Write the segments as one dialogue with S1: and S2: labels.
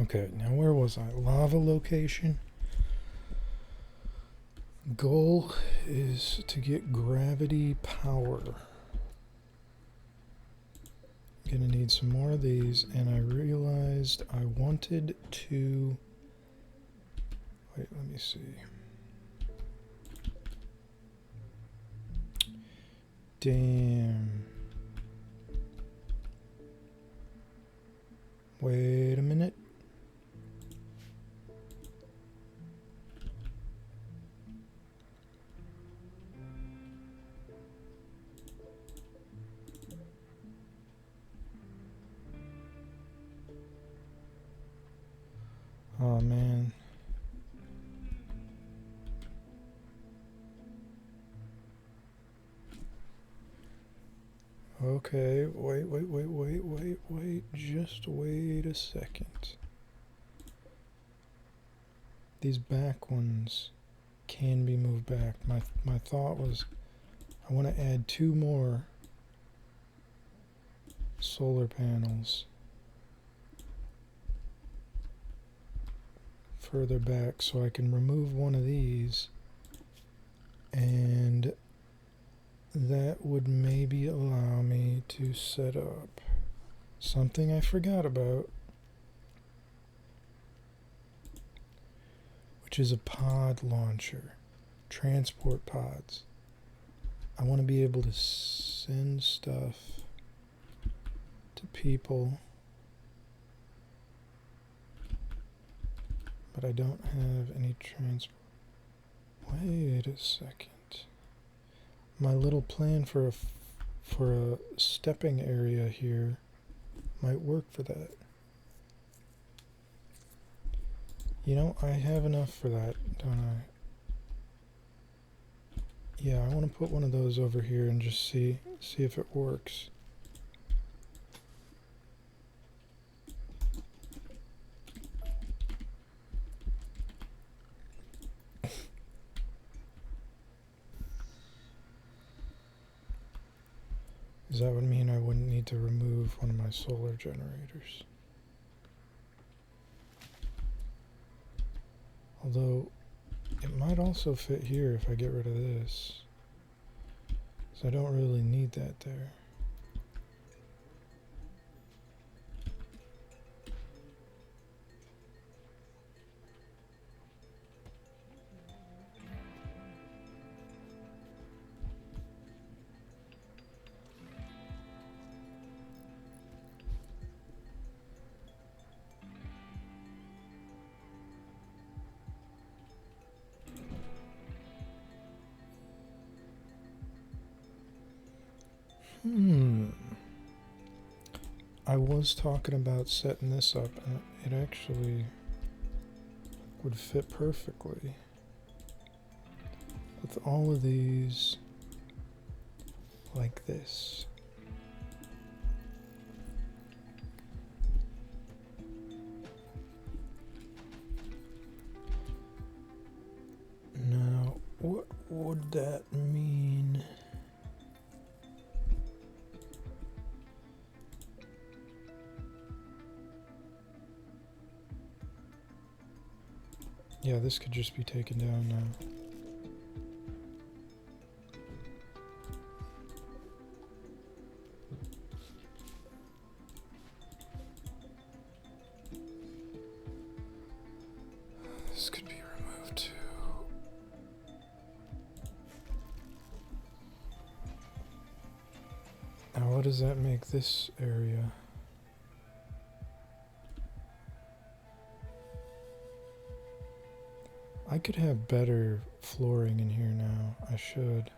S1: Okay, now where was I? Lava location. Goal is to get gravity power. Gonna need some more of these, and I realized I wanted to... Wait, let me see. Damn. Wait a minute. Oh man. Okay, wait, just wait a second. These back ones can be moved back. My thought was I want to add 2 more solar panels further back so I can remove one of these, and that would maybe allow me to set up something I forgot about, which is a pod launcher. Transport pods. I want to be able to send stuff to people, but I don't have any transport. Wait a second. My little plan for a stepping area here might work for that. You know, I have enough for that, don't I? Yeah, I want to put one of those over here and just see if it works. Does that would mean I wouldn't need to remove one of my solar generators? Although, it might also fit here if I get rid of this. So I don't really need that there. I was talking about setting this up, and it actually would fit perfectly with all of these like this. Now, what would that mean? Yeah, this could just be taken down now. This could be removed too. Now what does that make this area? I could have better flooring in here now. I should.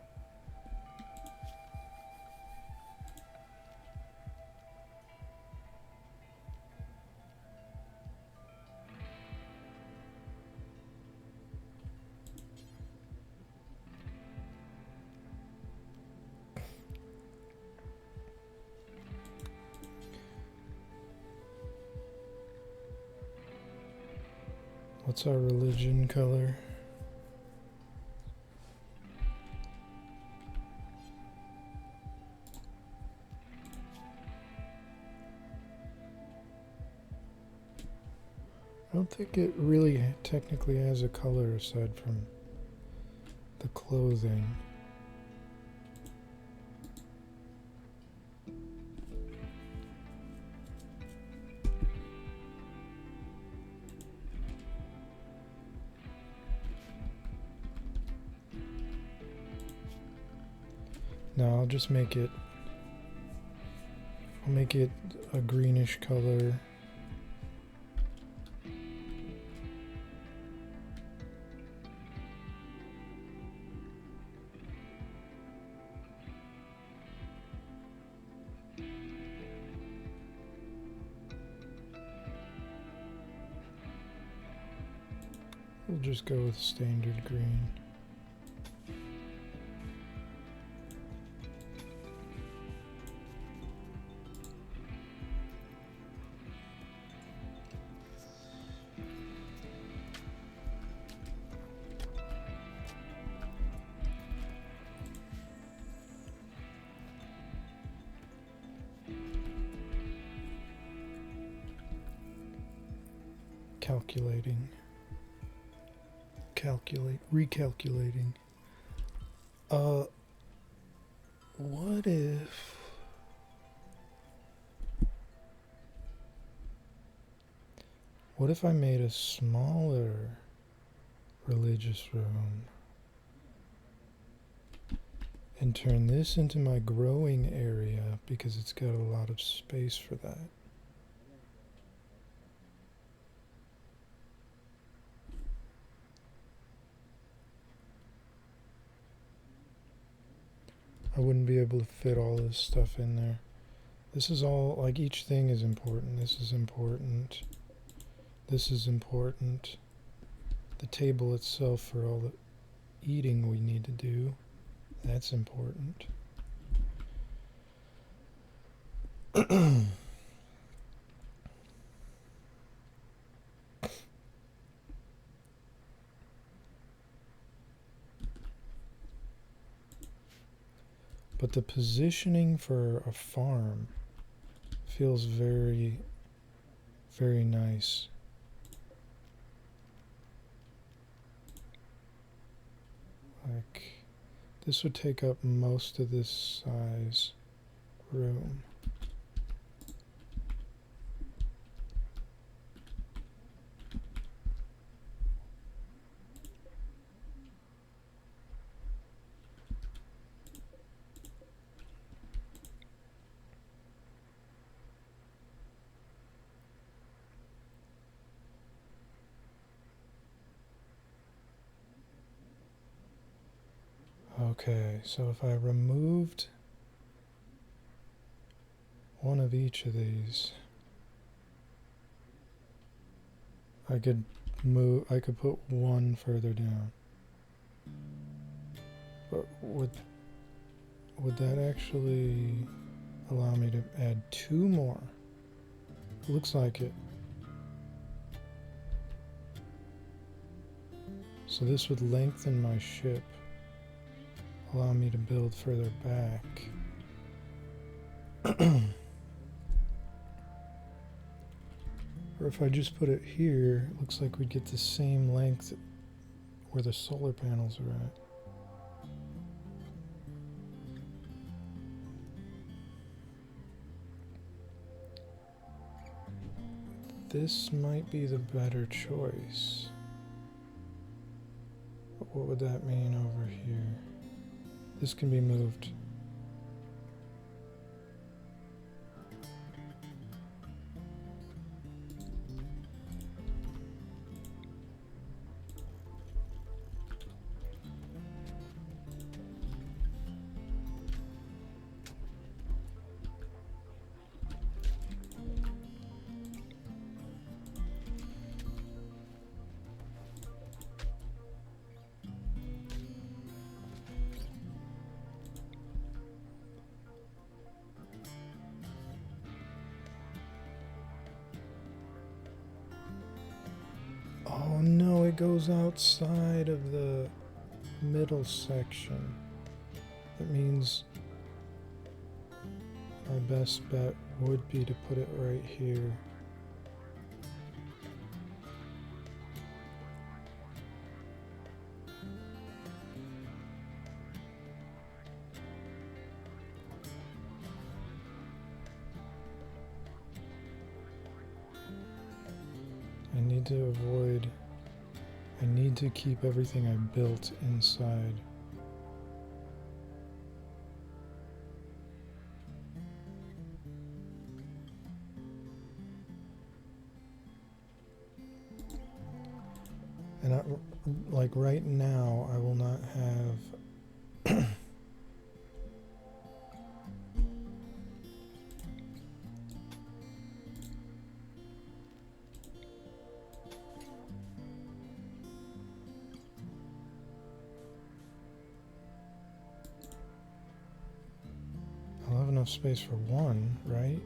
S1: What's our religion color? I don't think it really technically has a color aside from the clothing. No, I'll just make it, I'll make it a greenish color. We'll just go with standard green. Calculating. Recalculating. What if... What if I made a smaller religious room and turn this into my growing area because it's got a lot of space for that? I wouldn't be able to fit all this stuff in there. This is all, like, each thing is important. This is important. This is important. The table itself for all the eating we need to do, that's important. But the positioning for a farm feels very, very nice. Like, this would take up most of this size room. Okay, so if I removed one of each of these, I could put one further down. But would that actually allow me to add two more? Looks like it. So this would lengthen my ship, allow me to build further back. Or if I just put it here, it looks like we'd get the same length where the solar panels are at. This might be the better choice. But what would that mean over here? This can be moved. Oh no, it goes outside of the middle section. That means my best bet would be to put it right here. need to avoid... I need to keep everything I built inside. And like right now, I will not have... I'll have enough space for one, right?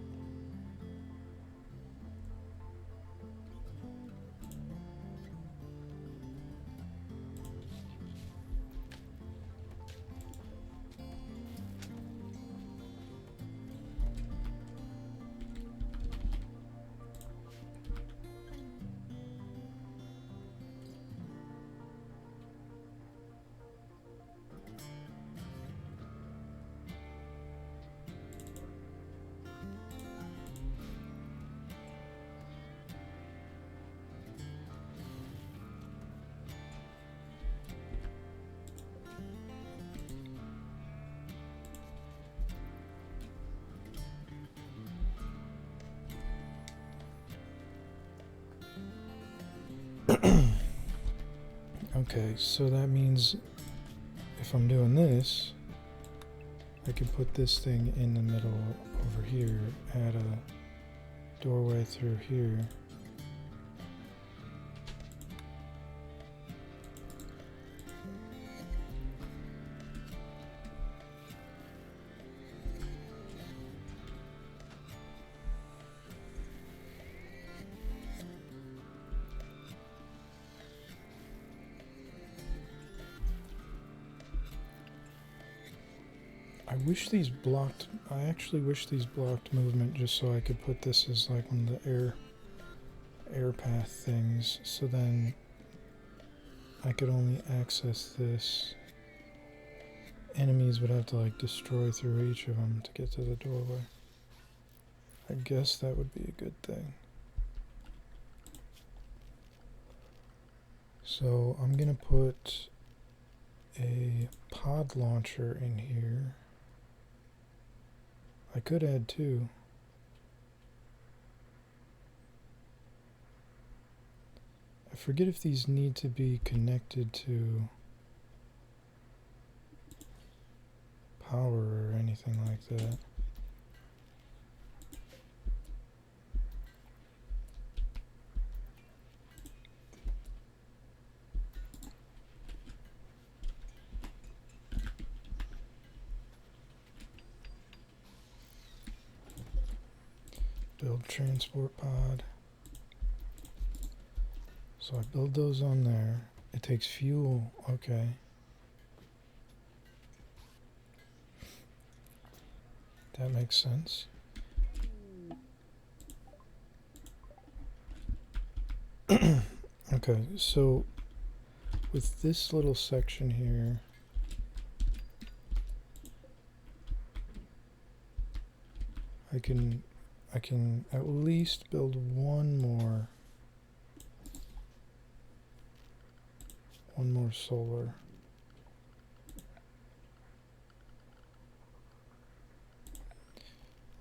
S1: Okay, so that means if I'm doing this, I can put this thing in the middle over here, add a doorway through here. I actually wish these blocked movement just so I could put this as like one of the air path things, so then I could only access this. Enemies would have to like destroy through each of them to get to the doorway. I guess that would be a good thing. So I'm gonna put a pod launcher in here. I could add two. I forget if these need to be connected to power or anything like that. Build transport pod. So I build those on there. It takes fuel, okay. That makes sense. Okay, so with this little section here, I can at least build one more solar.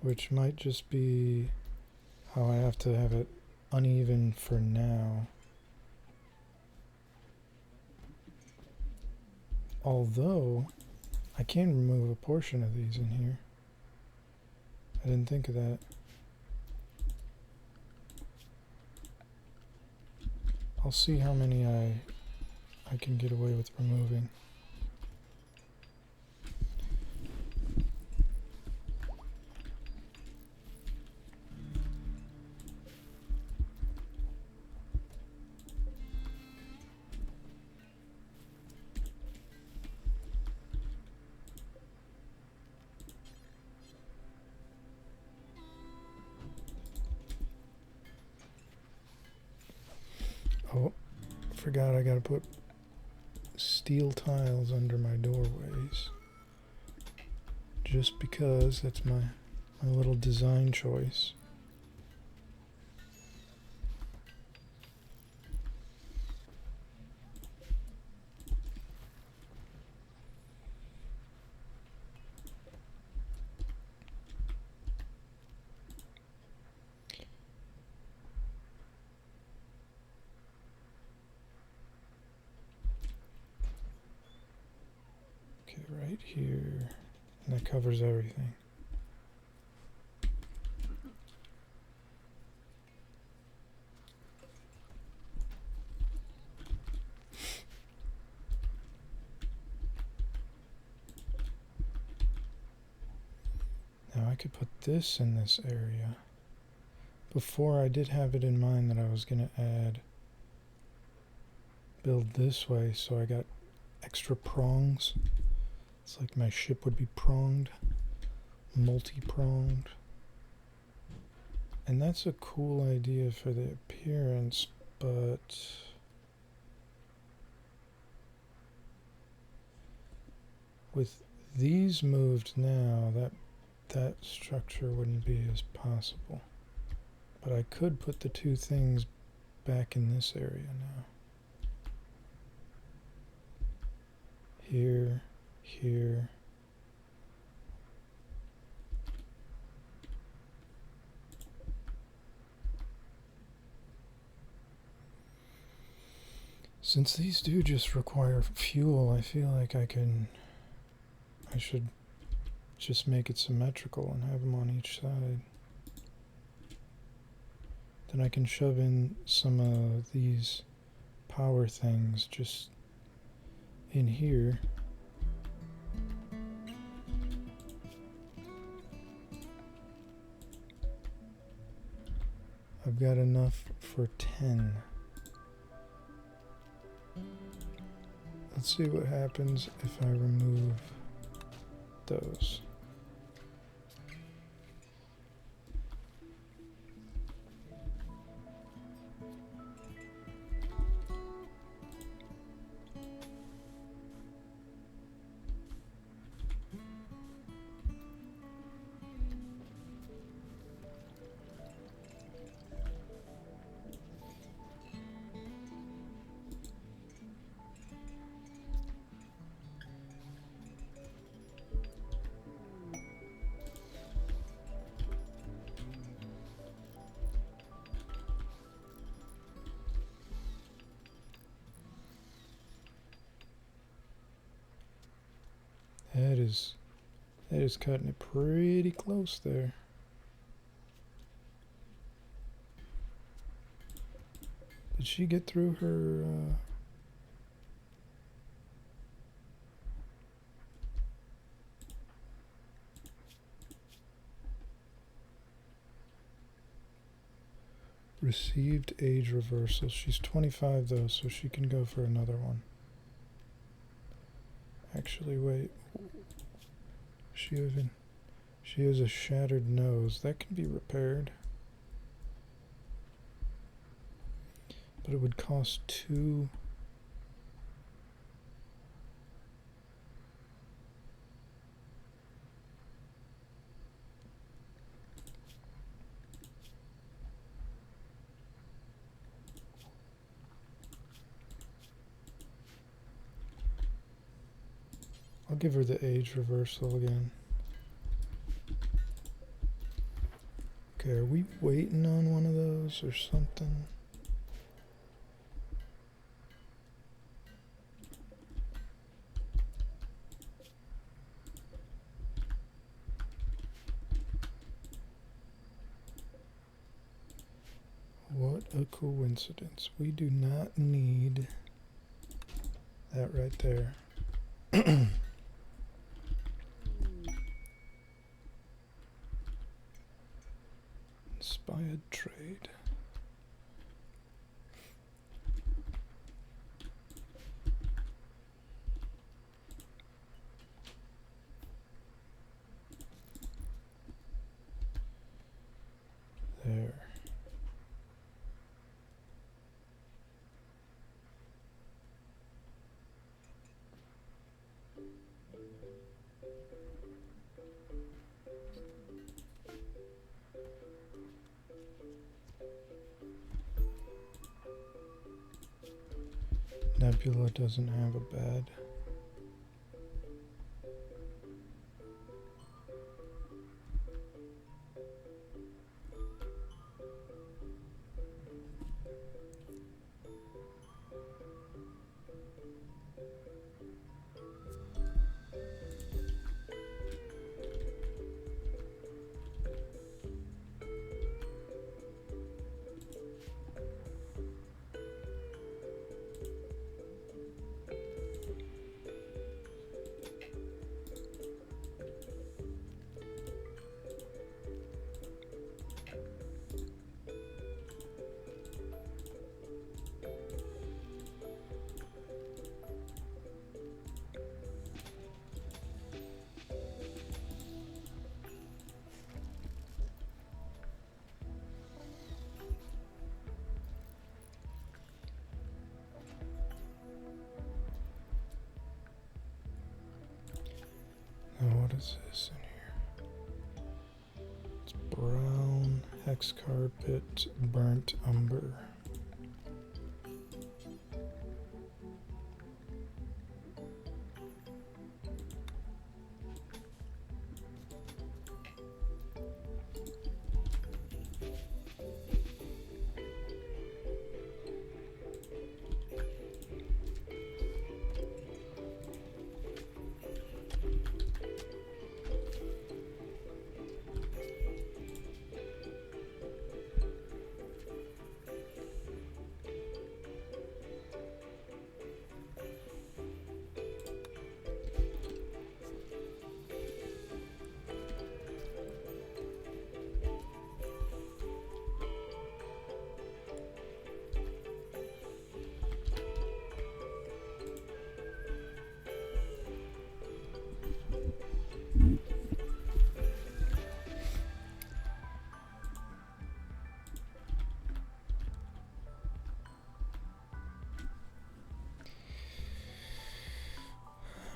S1: Which might just be how I have to have it uneven for now. Although, I can remove a portion of these in here. I didn't think of that. I'll see how many I can get away with removing. Oh, forgot I gotta put steel tiles under my doorways. Just because that's my little design choice. Okay, right here. And that covers everything. Now I could put this in this area. Before I did have it in mind that I was going to build this way, so I got extra prongs. It's like my ship would be pronged, multi-pronged. And that's a cool idea for the appearance, but with these moved now, that structure wouldn't be as possible. But I could put the two things back in this area now. Here, here. Since these do just require fuel, I feel like I should just make it symmetrical and have them on each side. Then I can shove in some of these power things just in here. I've got enough for 10. Let's see what happens if I remove those. That is cutting it pretty close there. Did she get through her received age reversal? She's 25 though, so she can go for another one. Actually, wait. She has a shattered nose. That can be repaired. But it would cost 2. I'll give her the age reversal again. Okay, are we waiting on one of those or something? What a coincidence. We do not need that right there. Inspired trade. There. Nebula doesn't have a bed. is this in here? It's brown, hex carpet, burnt umber.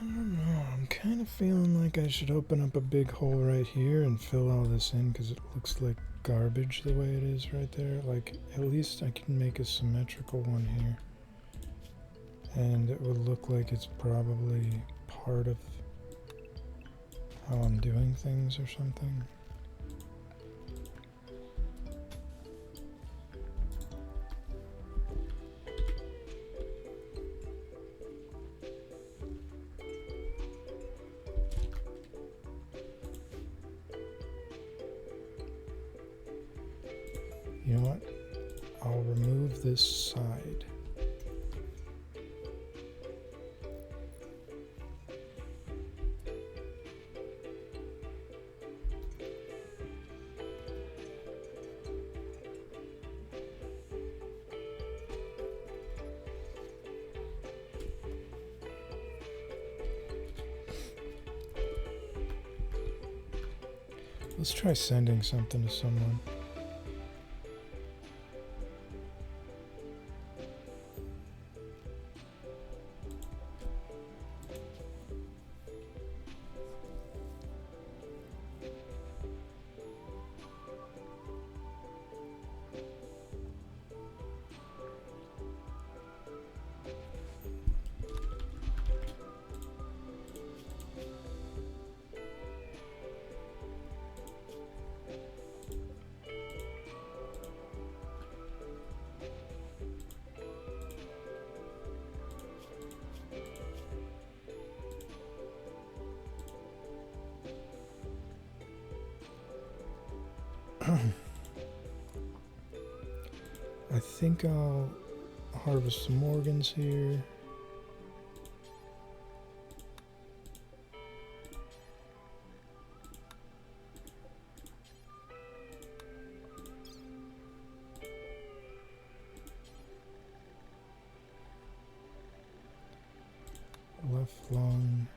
S1: I don't know, I'm kind of feeling like I should open up a big hole right here and fill all this in because it looks like garbage the way it is right there. Like, at least I can make a symmetrical one here. And it would look like it's probably part of how I'm doing things or something. You know what? I'll remove this side. Let's try sending something to someone. I think I'll harvest some organs here. Left lung,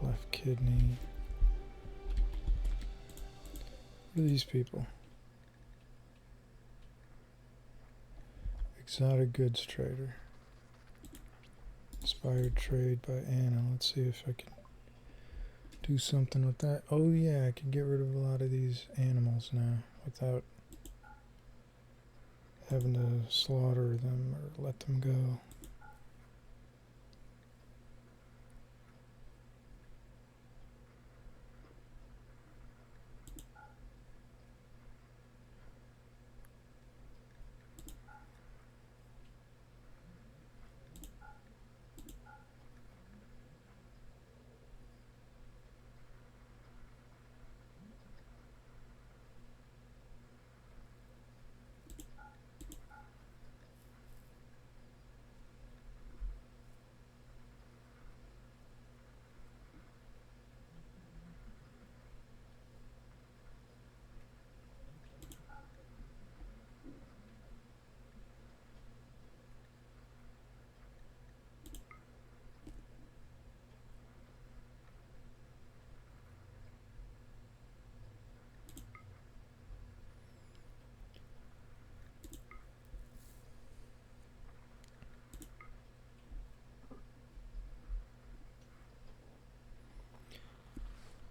S1: left kidney. Who are these people? Exotic goods trader. Inspired trade by Anna. Let's see if I can do something with that. Oh yeah, I can get rid of a lot of these animals now without having to slaughter them or let them go.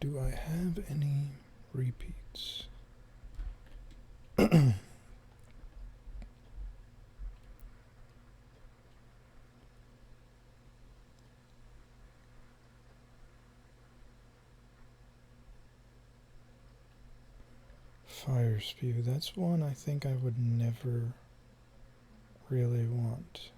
S1: Do I have any repeats? Fire spew, that's one I think I would never really want.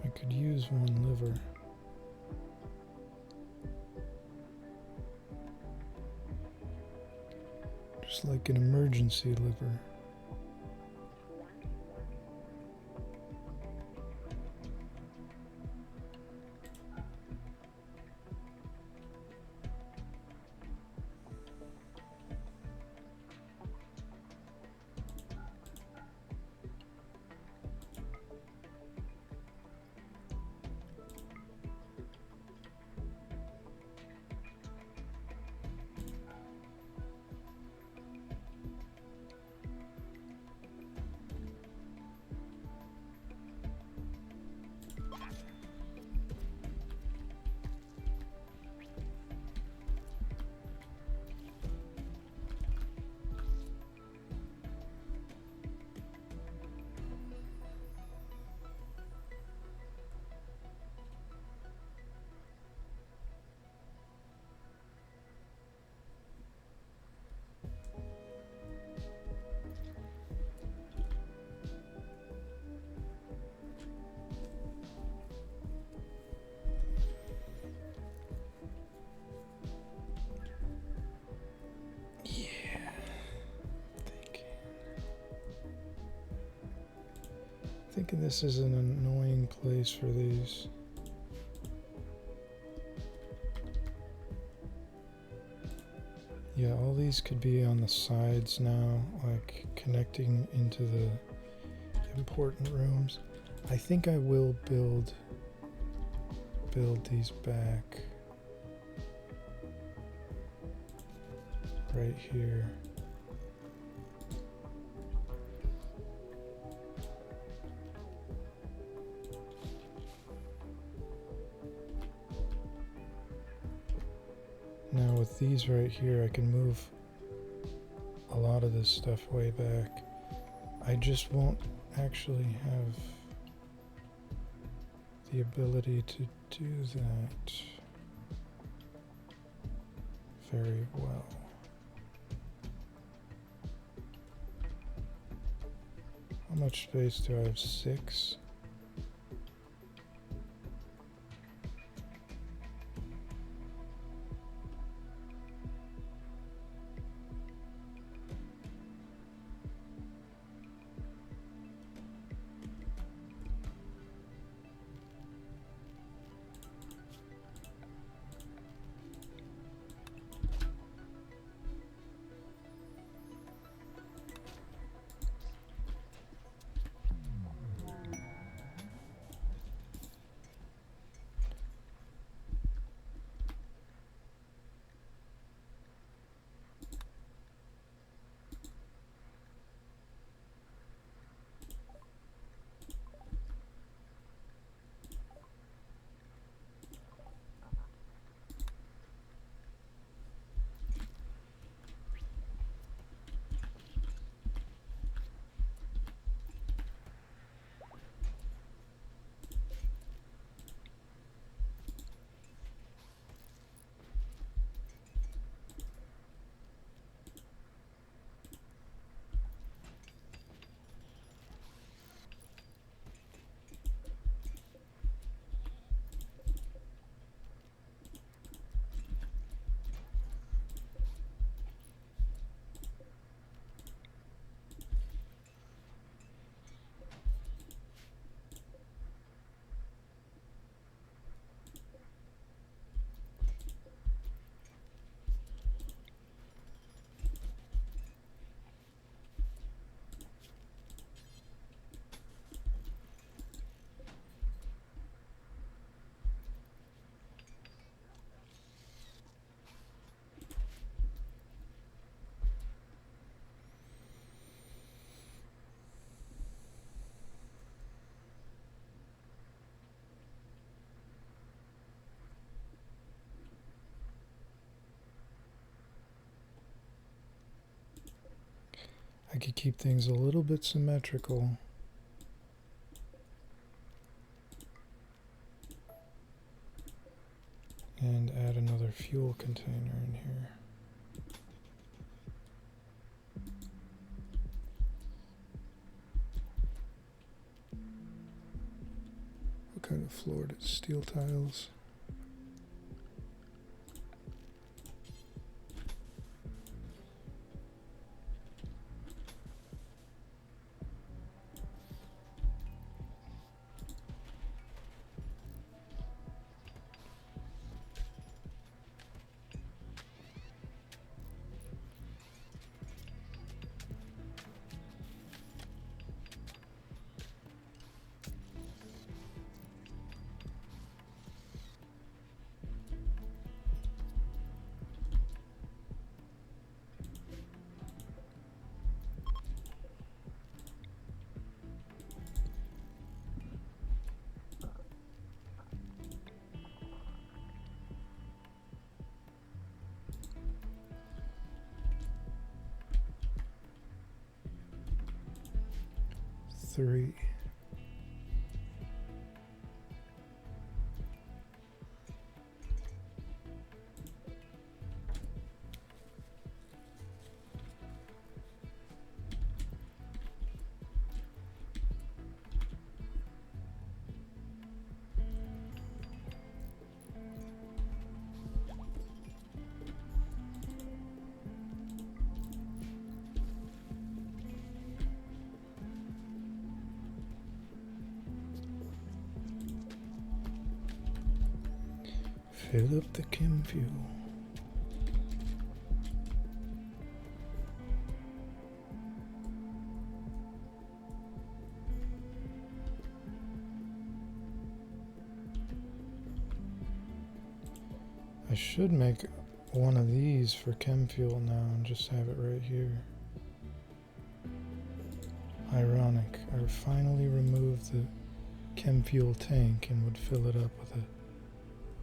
S1: I could use one liver. Just like an emergency liver. Thinking this is an annoying place for these. Yeah, all these could be on the sides now, like connecting into the important rooms. I think I will build these back right here. Now with these right here, I can move a lot of this stuff way back. I just won't actually have the ability to do that very well. How much space do I have? 6? I could keep things a little bit symmetrical. And add another fuel container in here. What kind of floor? It's steel tiles. Three. Fill up the chem fuel. I should make one of these for chem fuel now and just have it right here. Ironic. I finally removed the chem fuel tank and would fill it up with a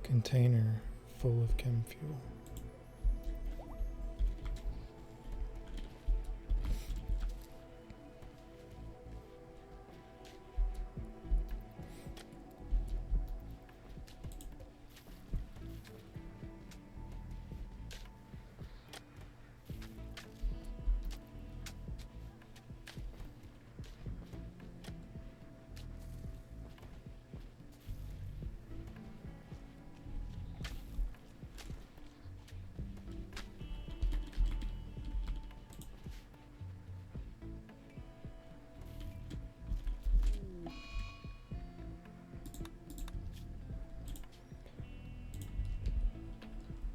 S1: container full of chem fuel.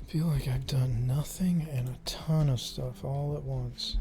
S1: I feel like I've done nothing and a ton of stuff all at once.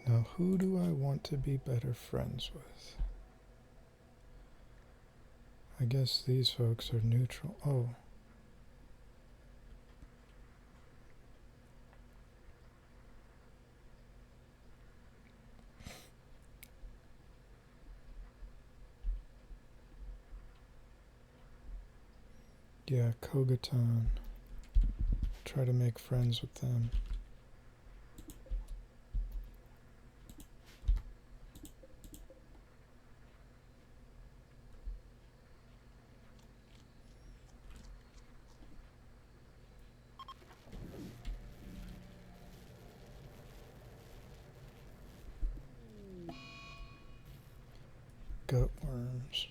S1: Now, who do I want to be better friends with? I guess these folks are neutral. Oh. Yeah, Kogatan. Try to make friends with them. Gutworms.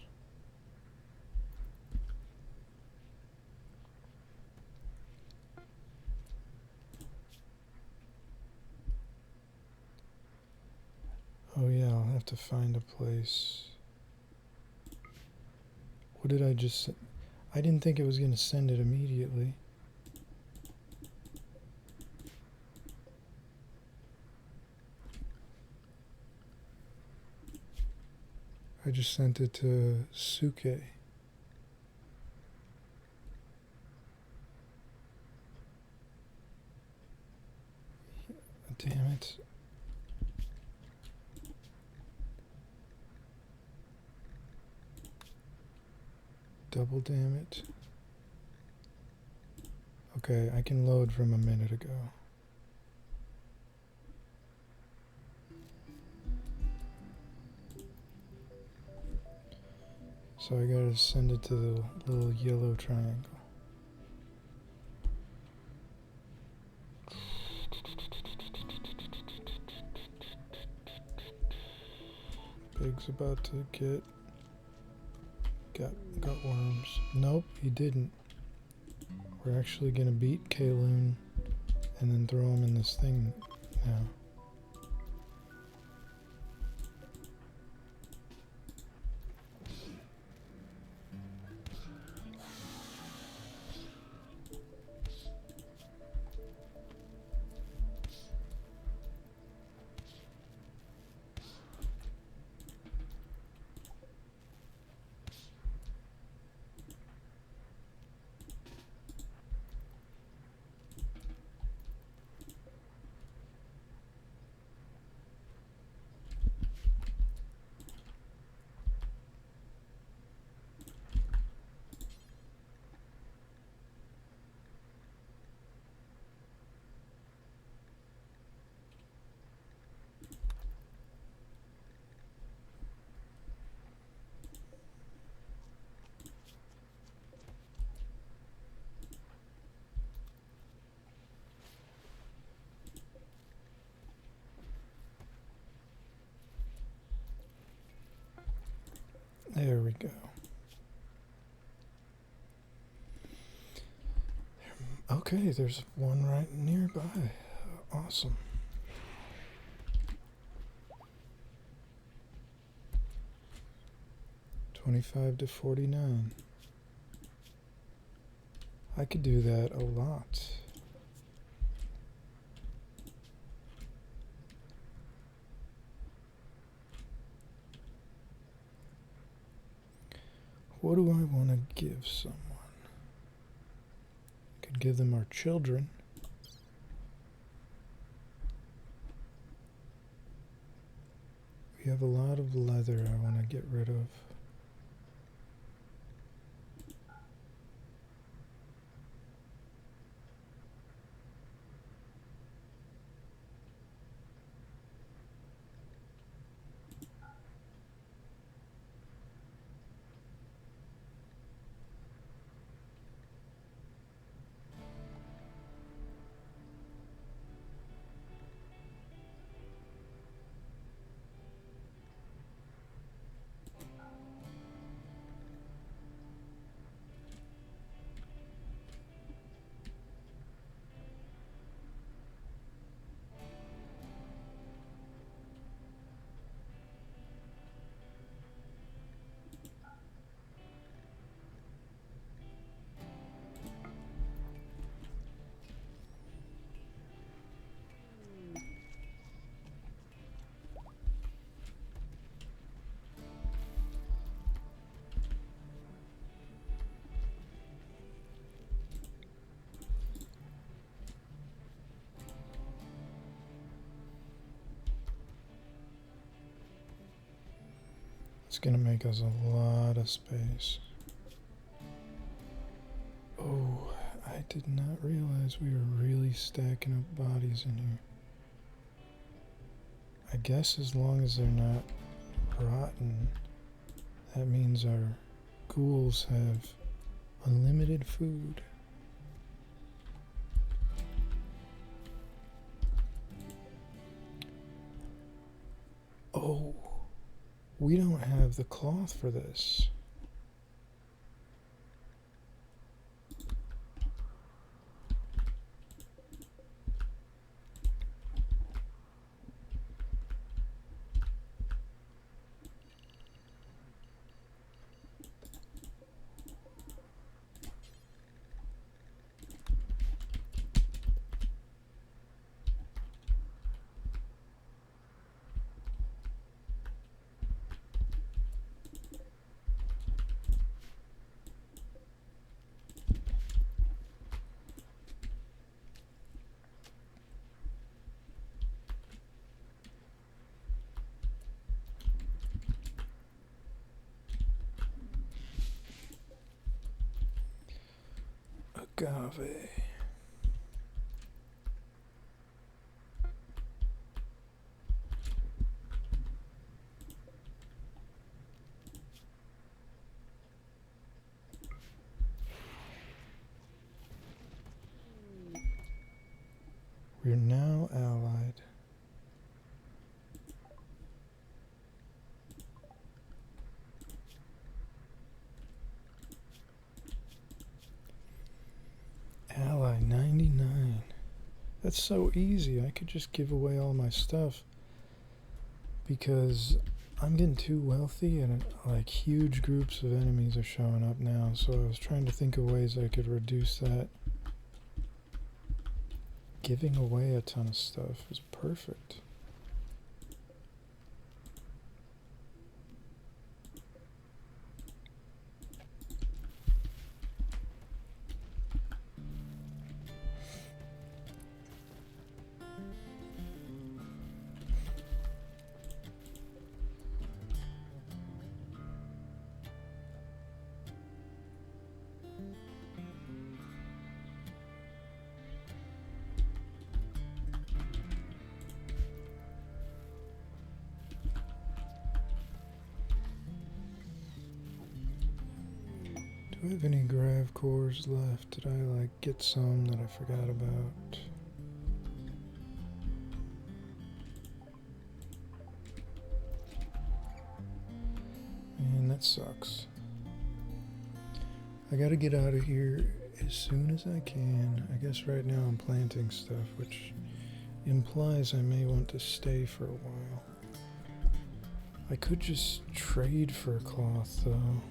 S1: Oh yeah, I'll have to find a place. What did I just... I didn't think it was going to send it immediately. I just sent it to Suke. Damn it. Double damn it. Okay, I can load from a minute ago. So I gotta send it to the little yellow triangle. Pig's about to got worms. Nope, he didn't. We're actually gonna beat Kaloon and then throw him in this thing now. There we go. Okay, there's one right nearby. Awesome. $25 to $49. I could do that a lot. What do I want to give someone? Could give them our children. We have a lot of leather I want to get rid of. It's going to make us a lot of space. did not realize we were really stacking up bodies in here. I guess as long as they're not rotten, that means our ghouls have unlimited food. Oh, we don't have the cloth for this. Agave. We're now allied. Ally 99. That's so easy. I could just give away all my stuff because I'm getting too wealthy and like huge groups of enemies are showing up now. So I was trying to think of ways I could reduce that. Giving away a ton of stuff is perfect. Do I have any grav cores left? Did I like get some that I forgot about? Man, that sucks. I gotta get out of here as soon as I can. I guess right now I'm planting stuff, which implies I may want to stay for a while. I could just trade for a cloth though.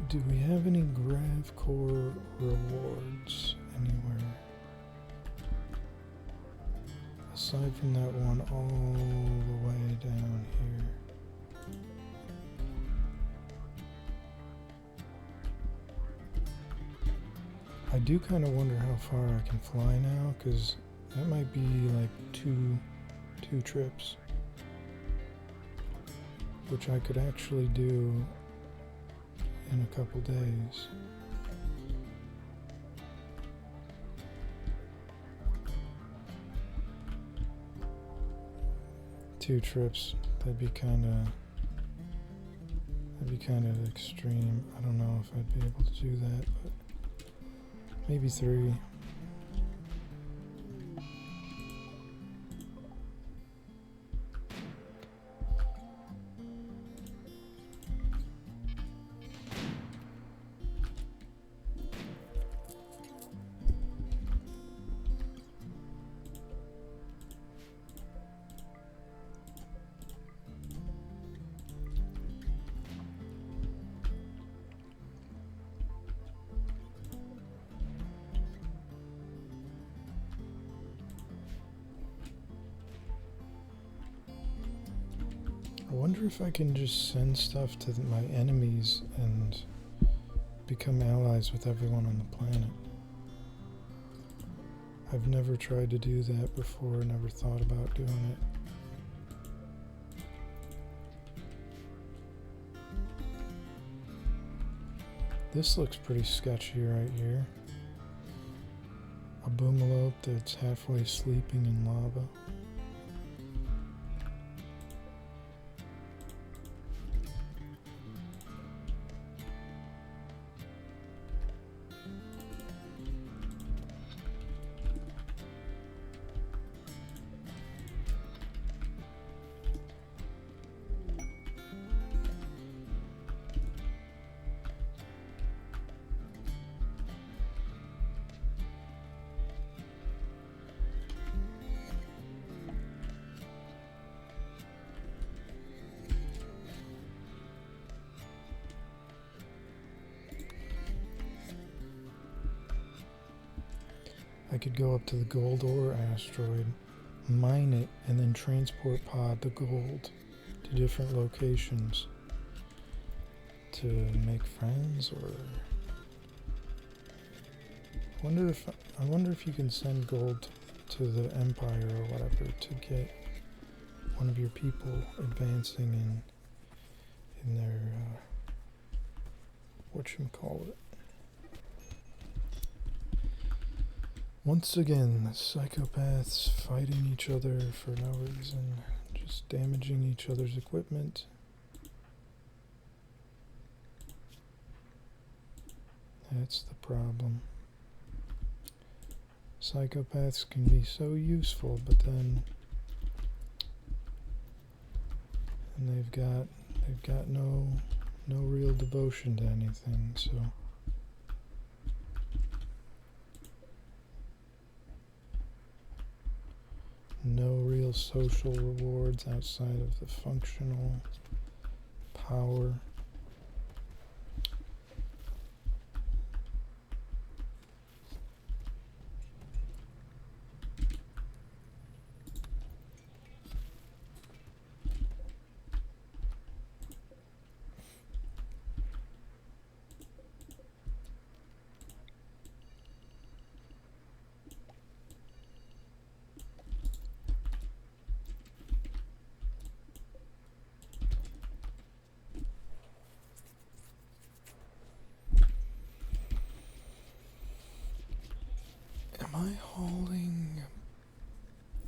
S1: Do we have any grav core rewards anywhere? Aside from that one all the way down here. I do kind of wonder how far I can fly now, because that might be like two trips, which I could actually do in a couple days. Two trips, that'd be kind of extreme. I don't know if I'd be able to do that, but maybe 3. wonder if I can just send stuff to my enemies and become allies with everyone on the planet. I've never tried to do that before, never thought about doing it. This looks pretty sketchy right here. A boomalope that's halfway sleeping in lava. I could go up to the gold ore asteroid, mine it, and then transport pod the gold to different locations to make friends. Or I wonder if you can send gold to the Empire or whatever to get one of your people advancing in their whatchamacallit. Once again, the psychopaths fighting each other for no reason, just damaging each other's equipment. That's the problem. Psychopaths can be so useful, but then they've got no real devotion to anything, so no real social rewards outside of the functional power. Am I hauling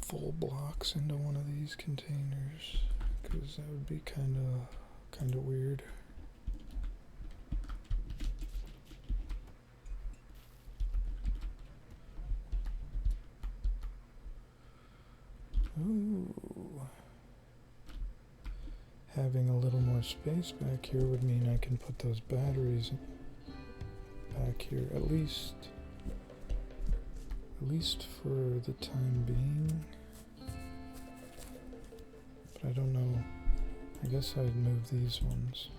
S1: full blocks into one of these containers? Because that would be kind of weird. Ooh. Having a little more space back here would mean I can put those batteries back here, at least for the time being. But I don't know. I guess I'd move these ones.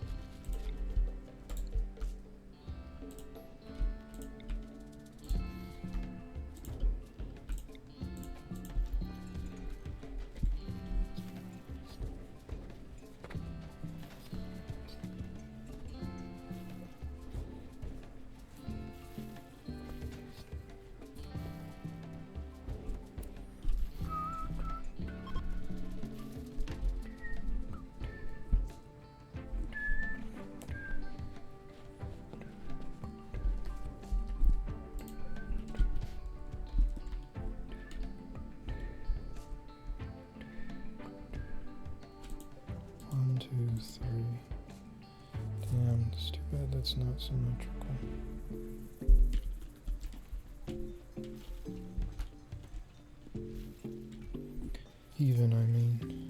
S1: Damn, it's too bad that's not symmetrical. Even, I mean.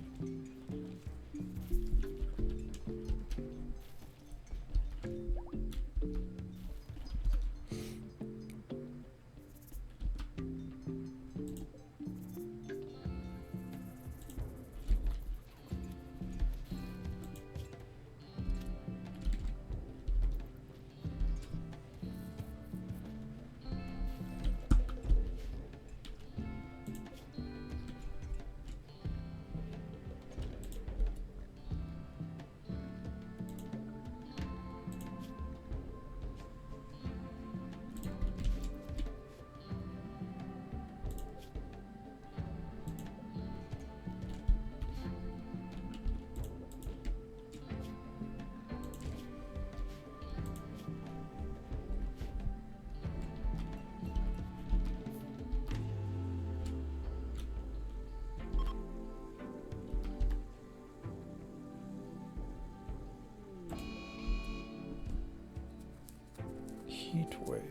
S1: heat wave.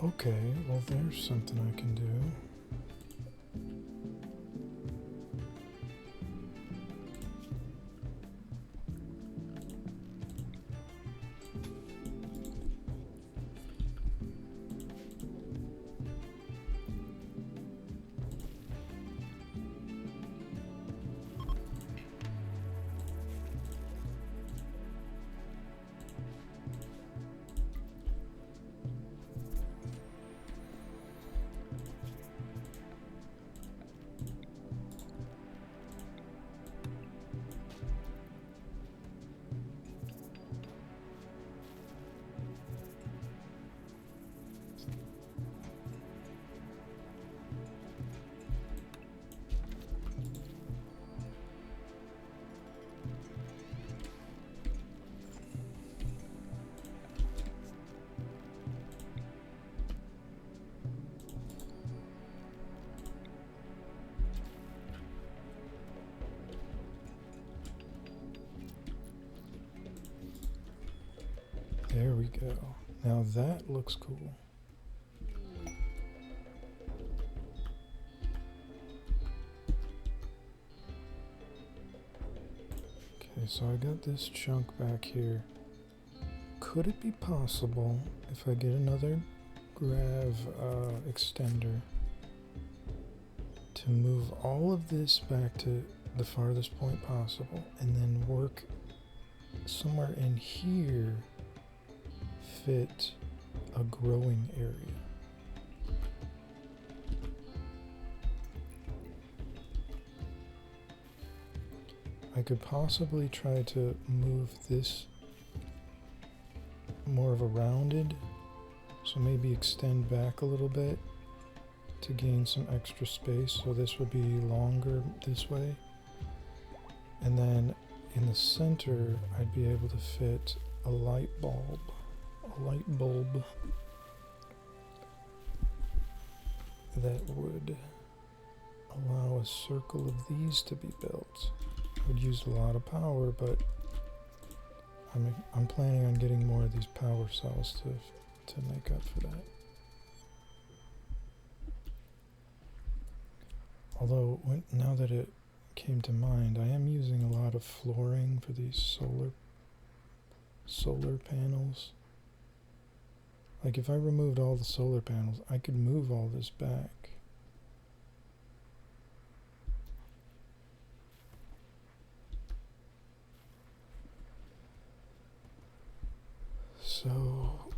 S1: Okay, well there's something I can do. There we go. Now that looks cool. Okay, so I got this chunk back here. Could it be possible if I get another grav extender to move all of this back to the farthest point possible and then work somewhere in here fit a growing area? I could possibly try to move this more of a rounded, so maybe extend back a little bit to gain some extra space, so this would be longer this way, and then in the center I'd be able to fit a light bulb that would allow a circle of these to be built. It would use a lot of power, but I'm planning on getting more of these power cells to make up for that. Although, now that it came to mind, I am using a lot of flooring for these solar panels. Like if I removed all the solar panels, I could move all this back. So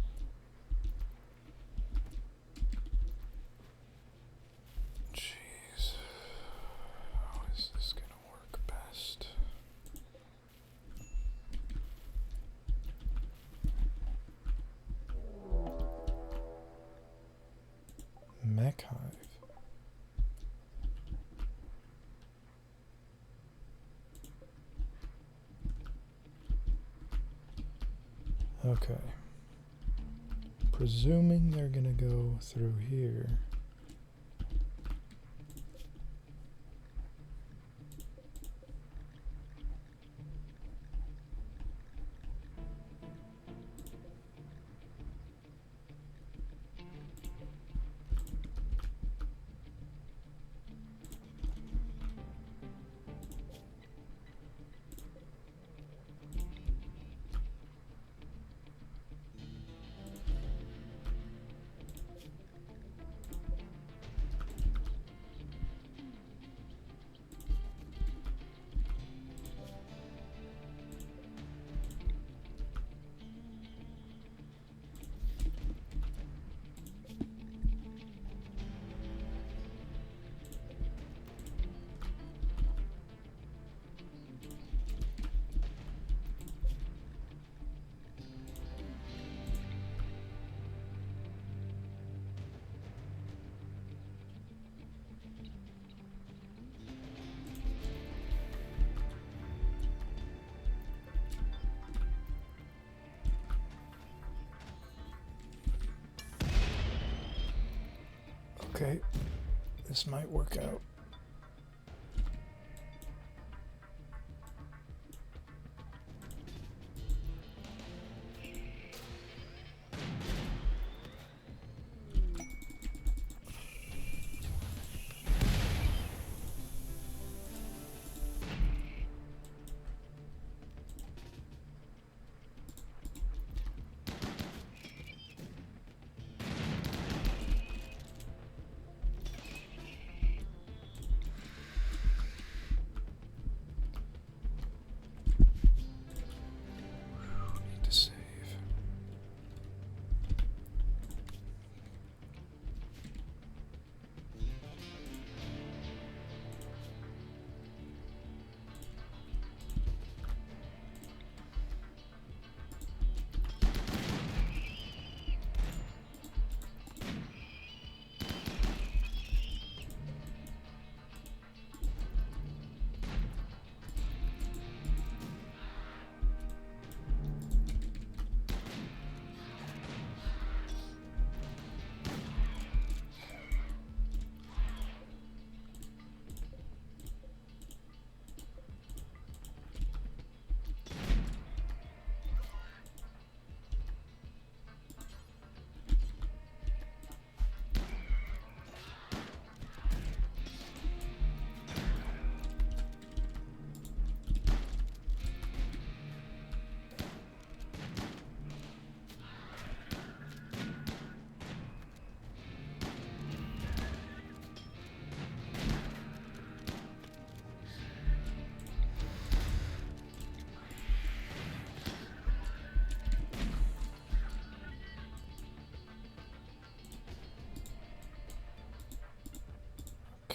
S1: jeez, how is this gonna work best? Mech hive. Okay. Presuming they're gonna go through here. Okay, this might work out. To save.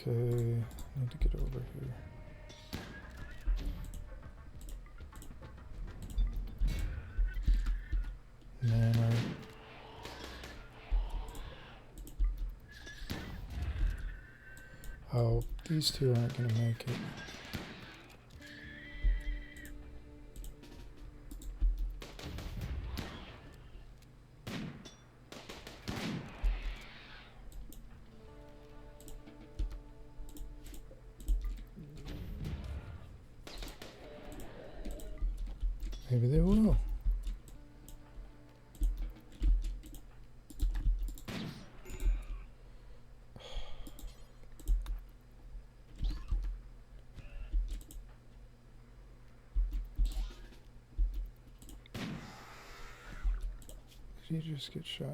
S1: Okay, I need to get over here. Man, oh, these two aren't gonna make it. Maybe they will. Did he just get shot?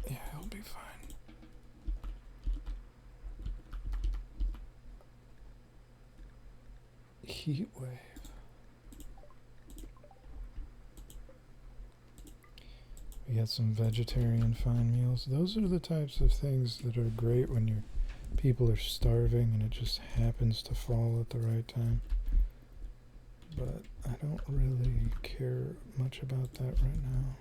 S1: Yeah, he'll be fine. Heat wave. We got some vegetarian fine meals. Those are the types of things that are great when your people are starving and it just happens to fall at the right time. But I don't really care much about that right now.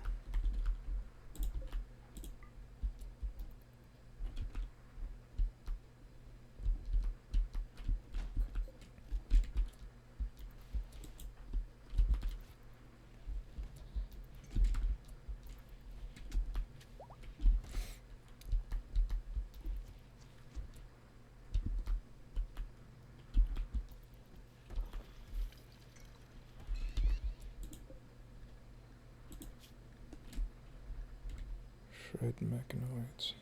S1: Shred mechanoids.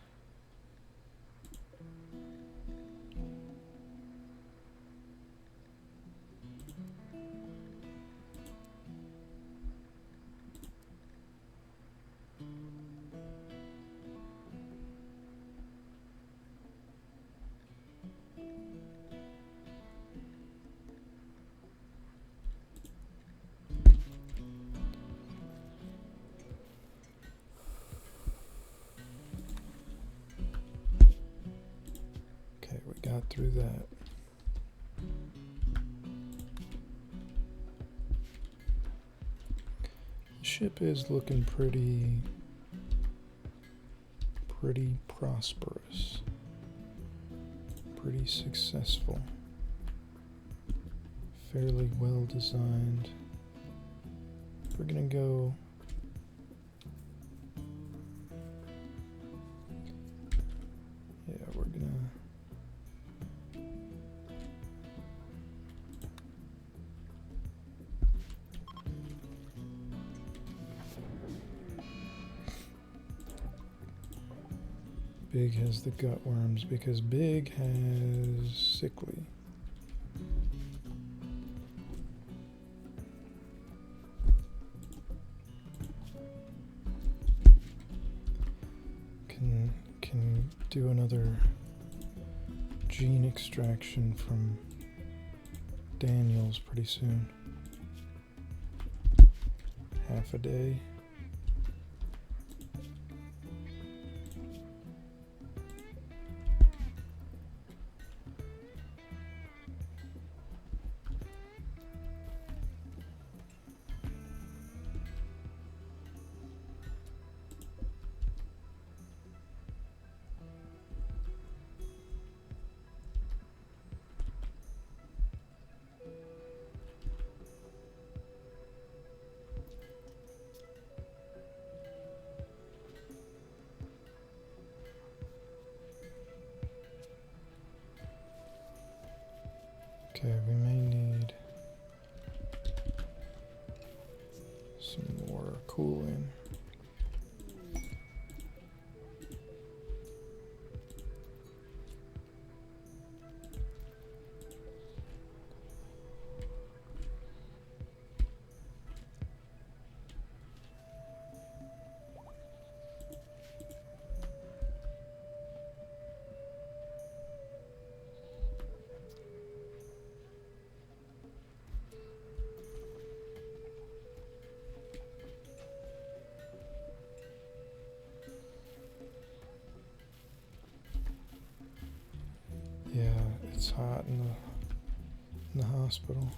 S1: Got through that. The ship is looking pretty pretty prosperous, pretty successful, fairly well designed. We're gonna go we're gonna Big has the gut worms because Big has sickly. Can do another gene extraction from Daniels pretty soon. Half a day. Okay, we may need some more cooling. Yeah, it's hot in the hospital.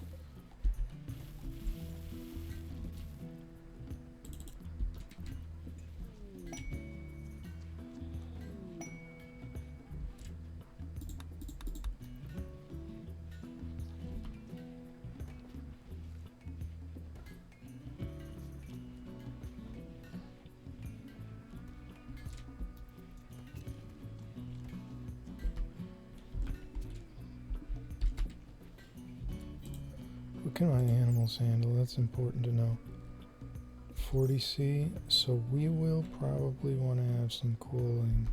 S1: What can my animals handle? That's important to know. 40C, so we will probably want to have some cooling.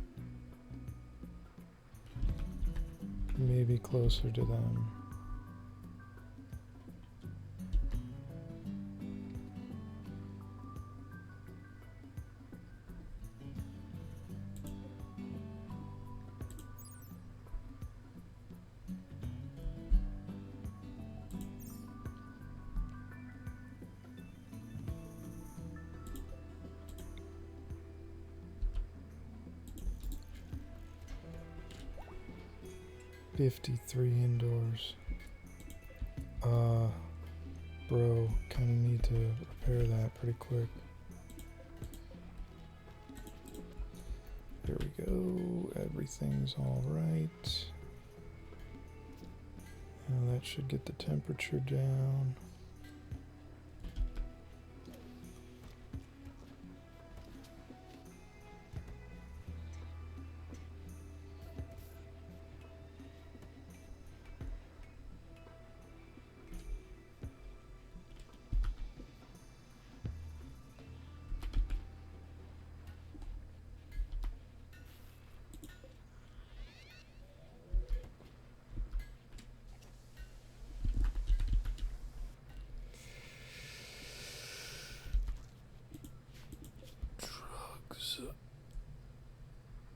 S1: Maybe closer to them. $53 indoors. Bro, kinda need to repair that pretty quick. There we go, everything's all right. Now that should get the temperature down.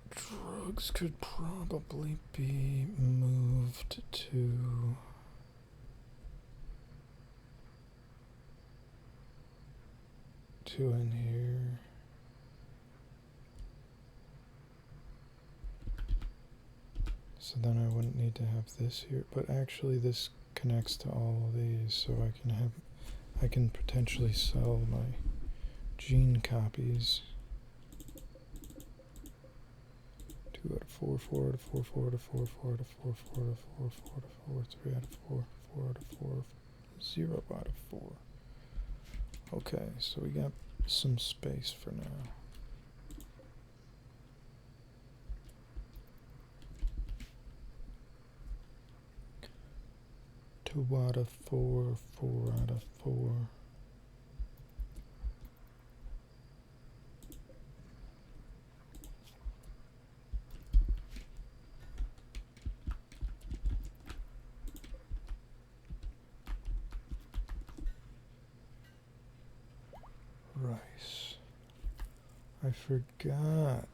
S1: Drugs could probably be moved to in here. So then I wouldn't need to have this here, but actually this connects to all of these, so I can potentially sell my gene copies. 2 out of 4, 4 out of 4, 4 out of 4, 4 out of 4, 4 out of 4, 4 out of 4, 3 out of 4, 4 out of 4, 0 out of 4. Okay, so we got some space for now. Two out of 4, 4 out of 4. Rice. I forgot.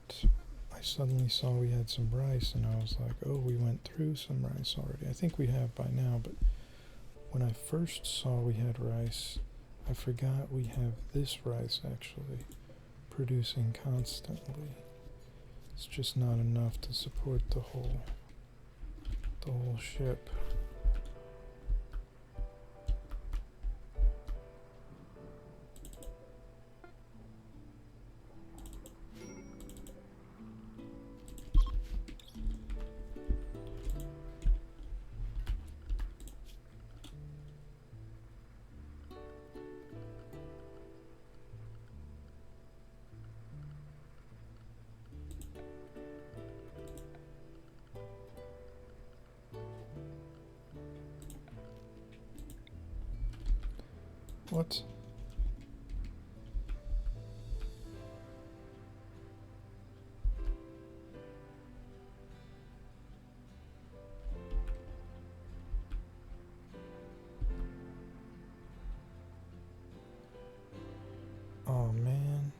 S1: I suddenly saw we had some rice and I was like, oh, we went through some rice already. I think we have by now, but when I first saw we had rice, I forgot we have this rice actually producing constantly. It's just not enough to support the whole ship. What? Oh man.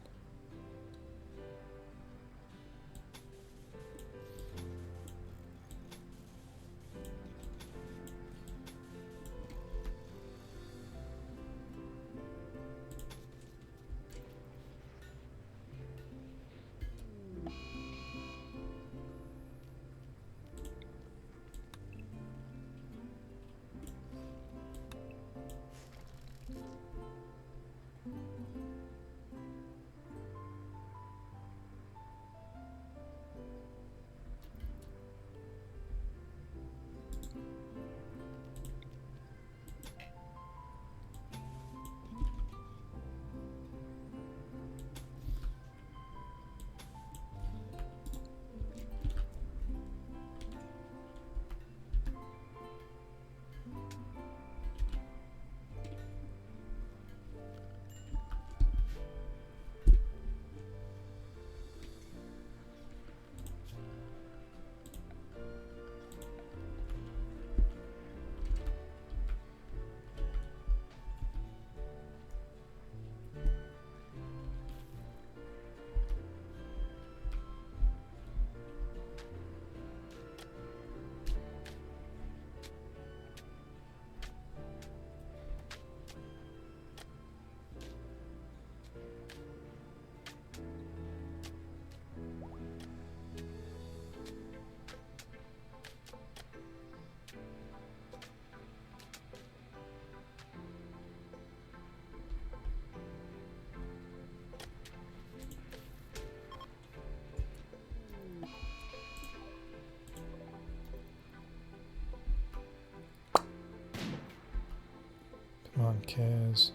S1: Come on, Kaz.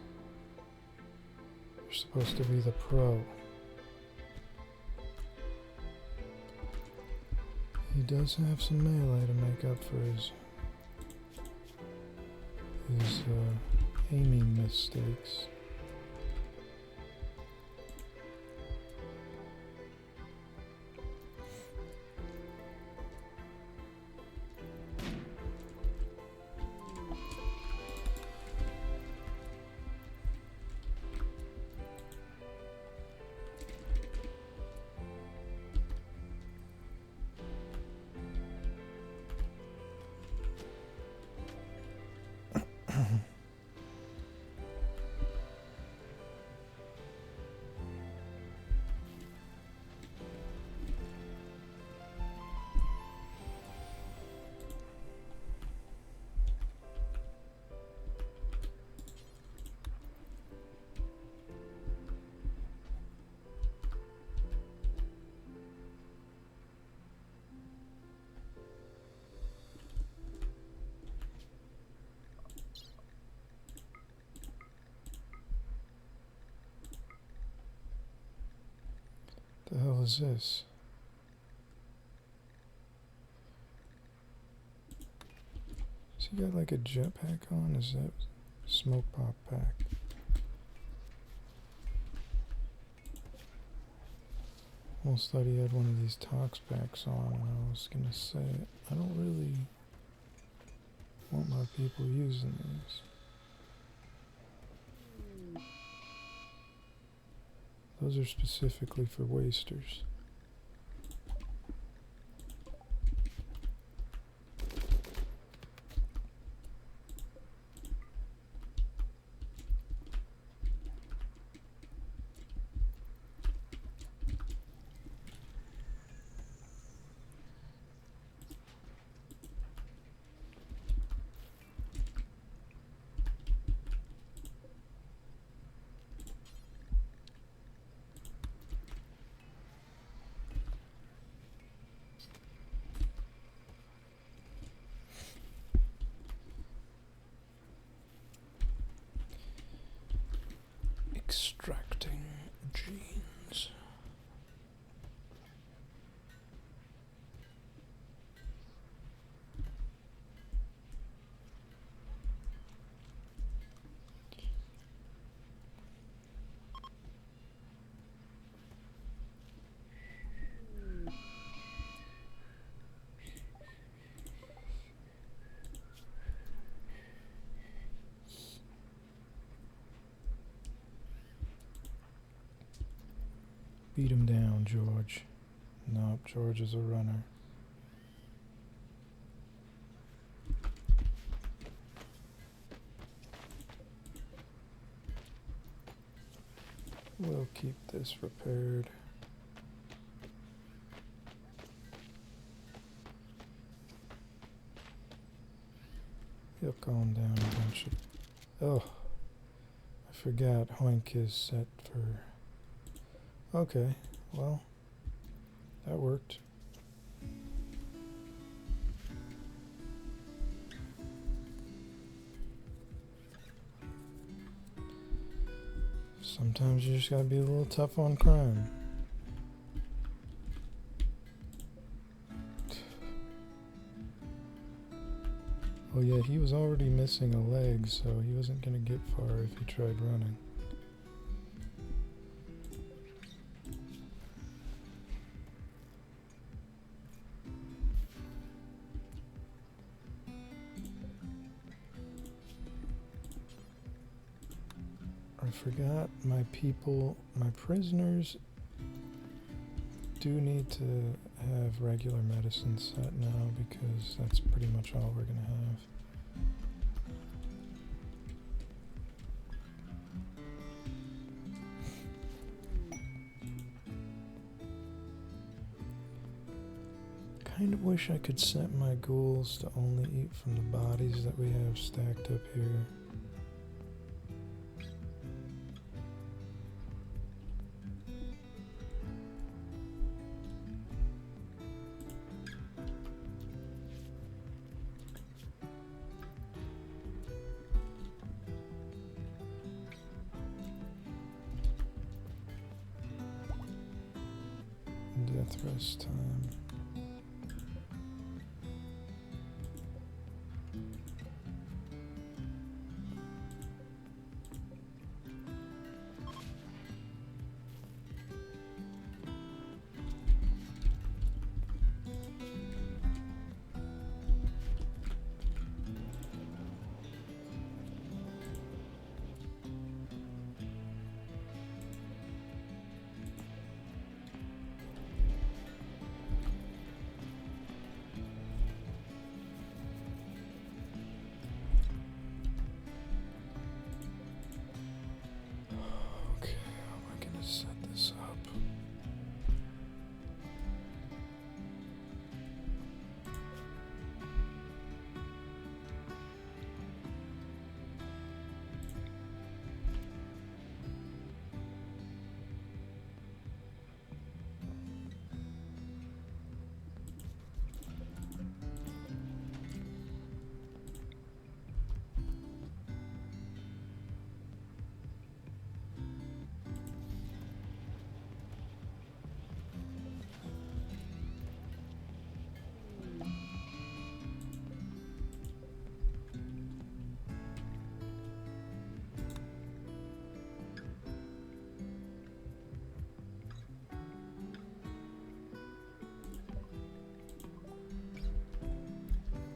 S1: You're supposed to be the pro. He does have some melee to make up for his aiming mistakes. The hell is this? Has he got like a jetpack on? Is that smoke pop pack? Almost thought he had one of these tox packs on, and I was gonna say, I don't really want my people using these. Those are specifically for wasters. Extracting genes. Beat him down, George. Nope, George is a runner. We'll keep this repaired. He'll calm down eventually. Oh, I forgot Hoink is set for... Okay, well, that worked. Sometimes you just gotta be a little tough on crime. Oh yeah, he was already missing a leg, so he wasn't gonna get far if he tried running. I forgot my people, my prisoners do need to have regular medicine set now because that's pretty much all we're gonna have. Kind of wish I could set my ghouls to only eat from the bodies that we have stacked up here. Death rest time.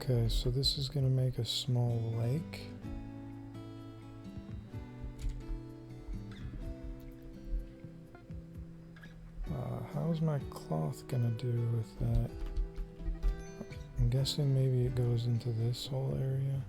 S1: Okay, so this is going to make a small lake. How's my cloth going to do with that? I'm guessing maybe it goes into this whole area.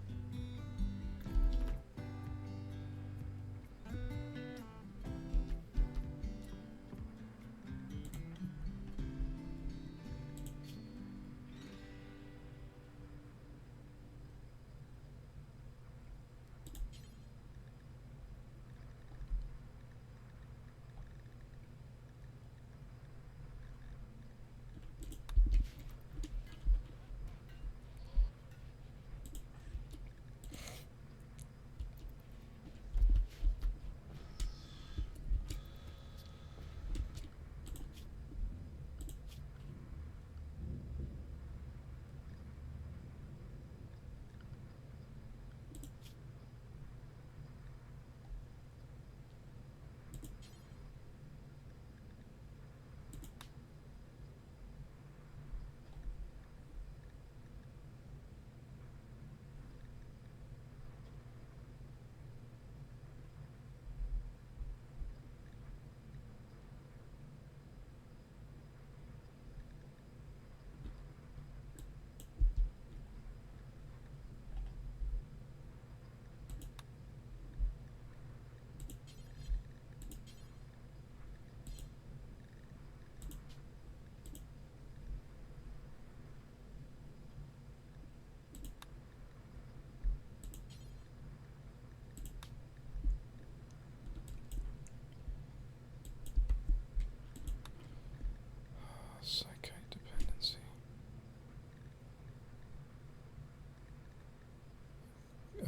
S1: Psychite dependency.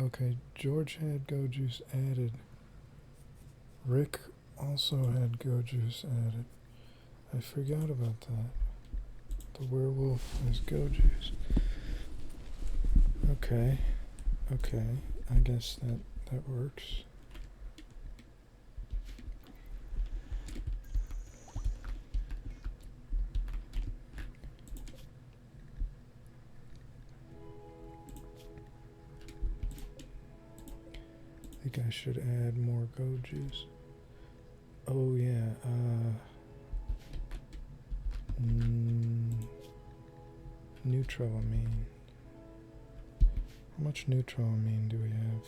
S1: Okay, George had go juice added. Rick also had go juice added. I forgot about that. The werewolf has go juice. Okay, okay. I guess that works. I think I should add more go juice. Oh yeah, neutroamine. How much neutroamine do we have?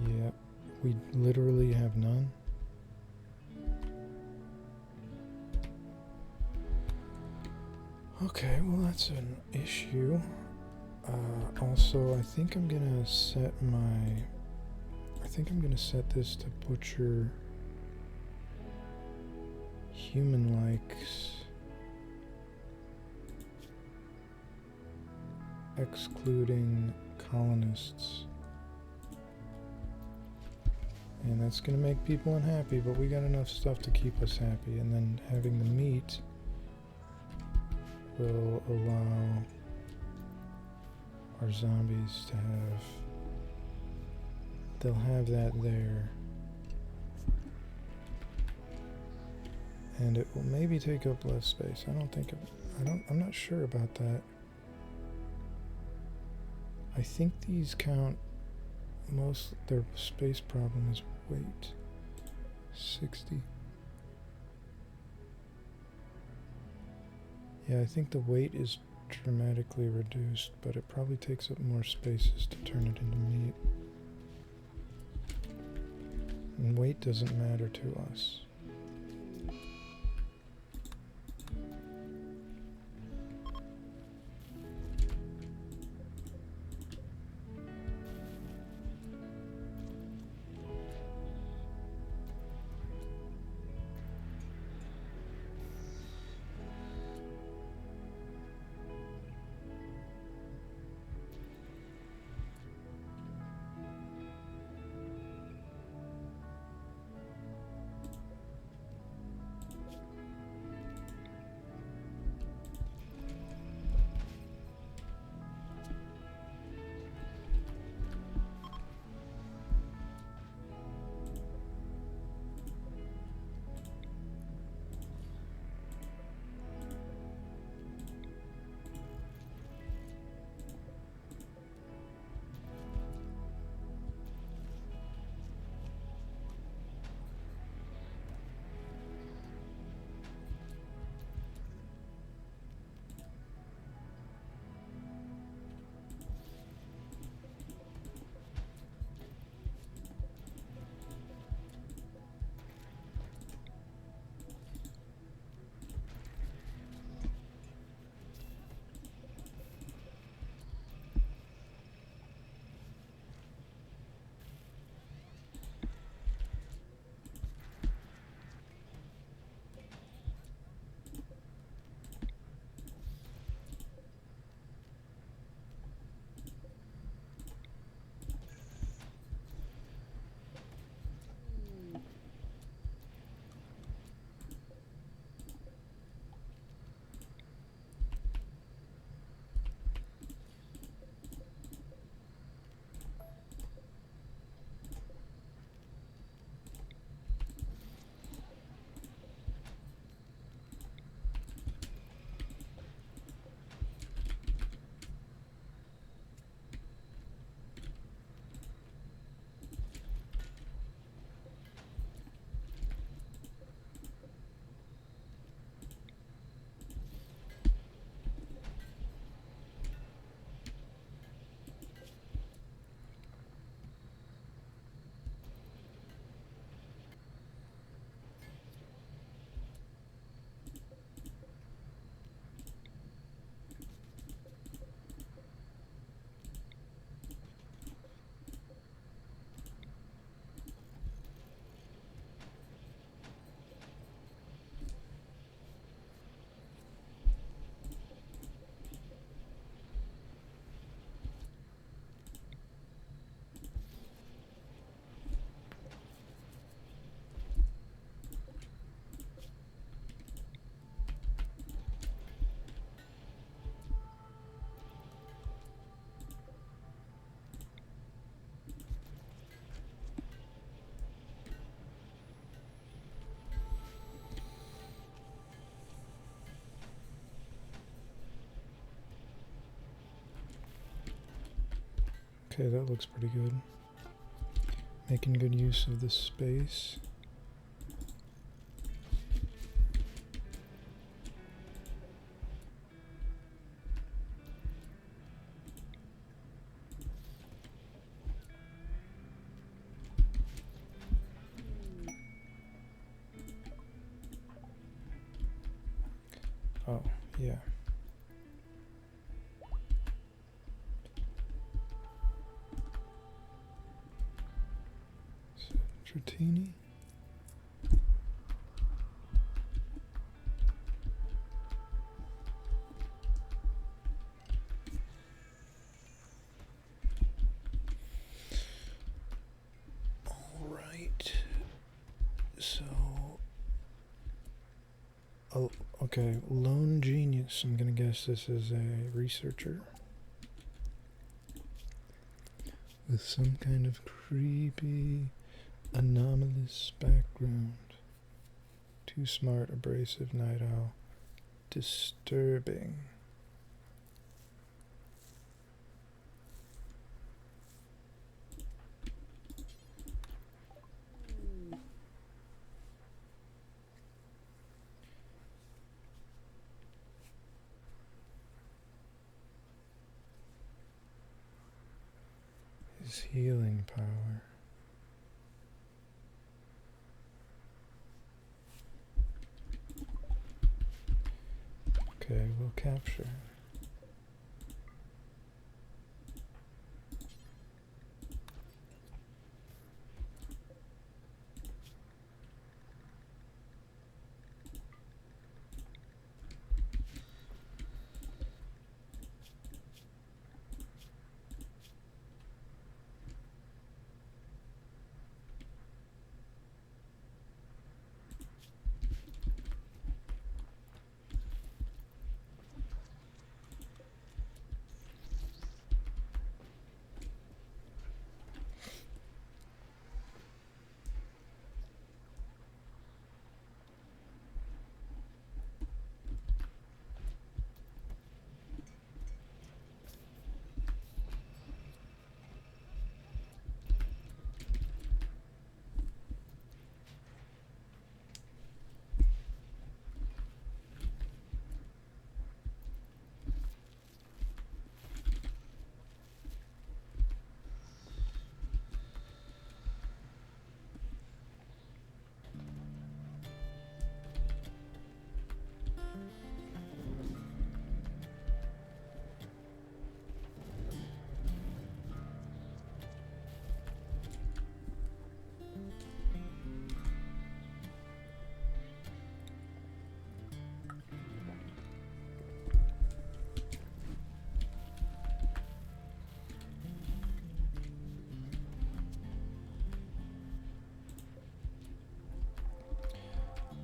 S1: Yeah, we literally have none. Okay, well that's an issue. Also, I think I'm gonna set this to butcher human likes, excluding colonists. And that's gonna make people unhappy, but we got enough stuff to keep us happy, and then having the meat will allow our zombies to have, they'll have that there. And it will maybe take up less space. I'm not sure about that. I think these count their space problem is weight. 60. Yeah, I think the weight is dramatically reduced, but it probably takes up more spaces to turn it into meat. And weight doesn't matter to us. Okay, that looks pretty good. Making good use of the space. Oh, yeah. Dratini. All right. So, oh, okay, lone genius. I'm gonna guess this is a researcher with some kind of creepy, anomalous background. Too smart, abrasive, night owl. Disturbing. His healing power. Okay, we'll capture.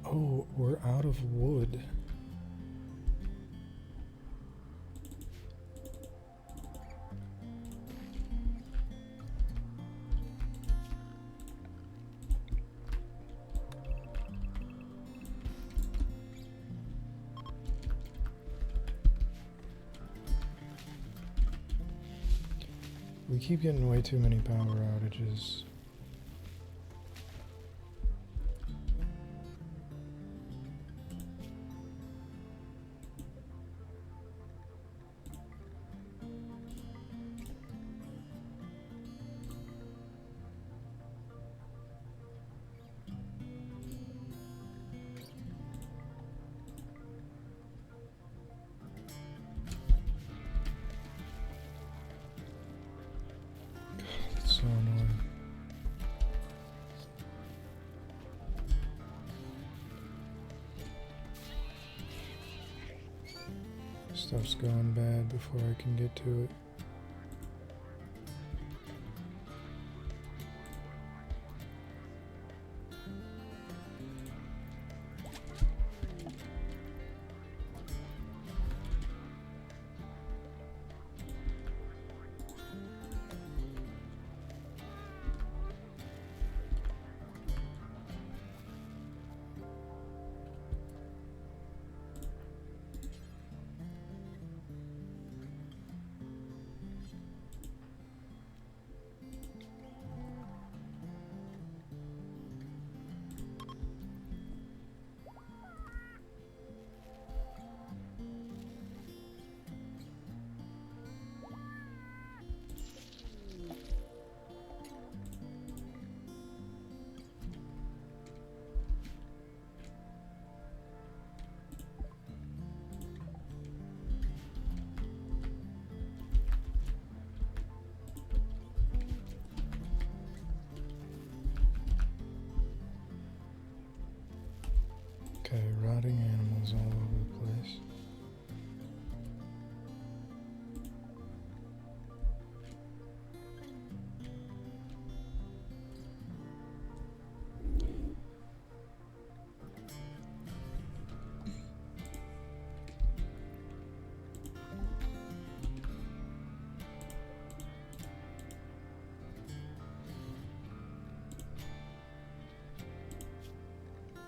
S1: Oh, we're out of wood. We keep getting way too many power outages. It's so annoying. Stuff's going bad before I can get to it.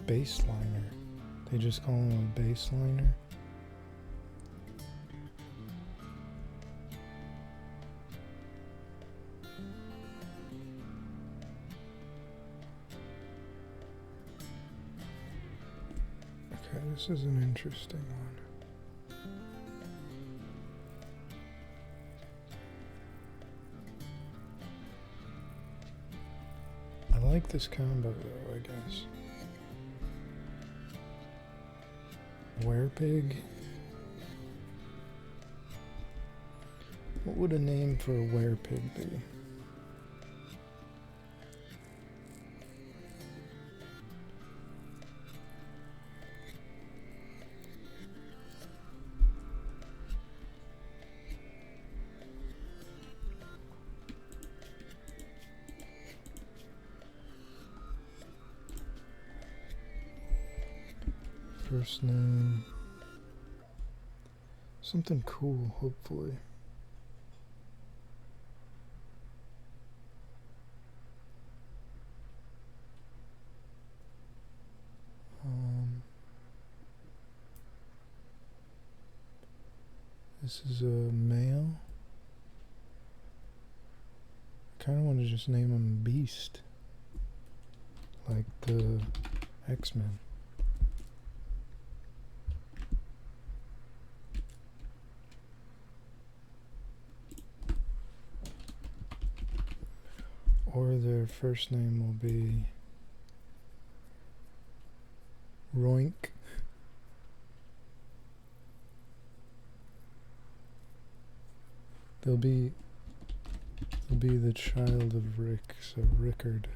S1: baseliner. They just call him a baseliner. Okay, this is an interesting one. I like this combo though, I guess. Werepig? What would a name for a werepig be? First name. Something cool, hopefully. This is a male. I kind of want to just name him Beast. Like the X-Men. Or their first name will be Roink. They'll be the child of Rick, so Rickard.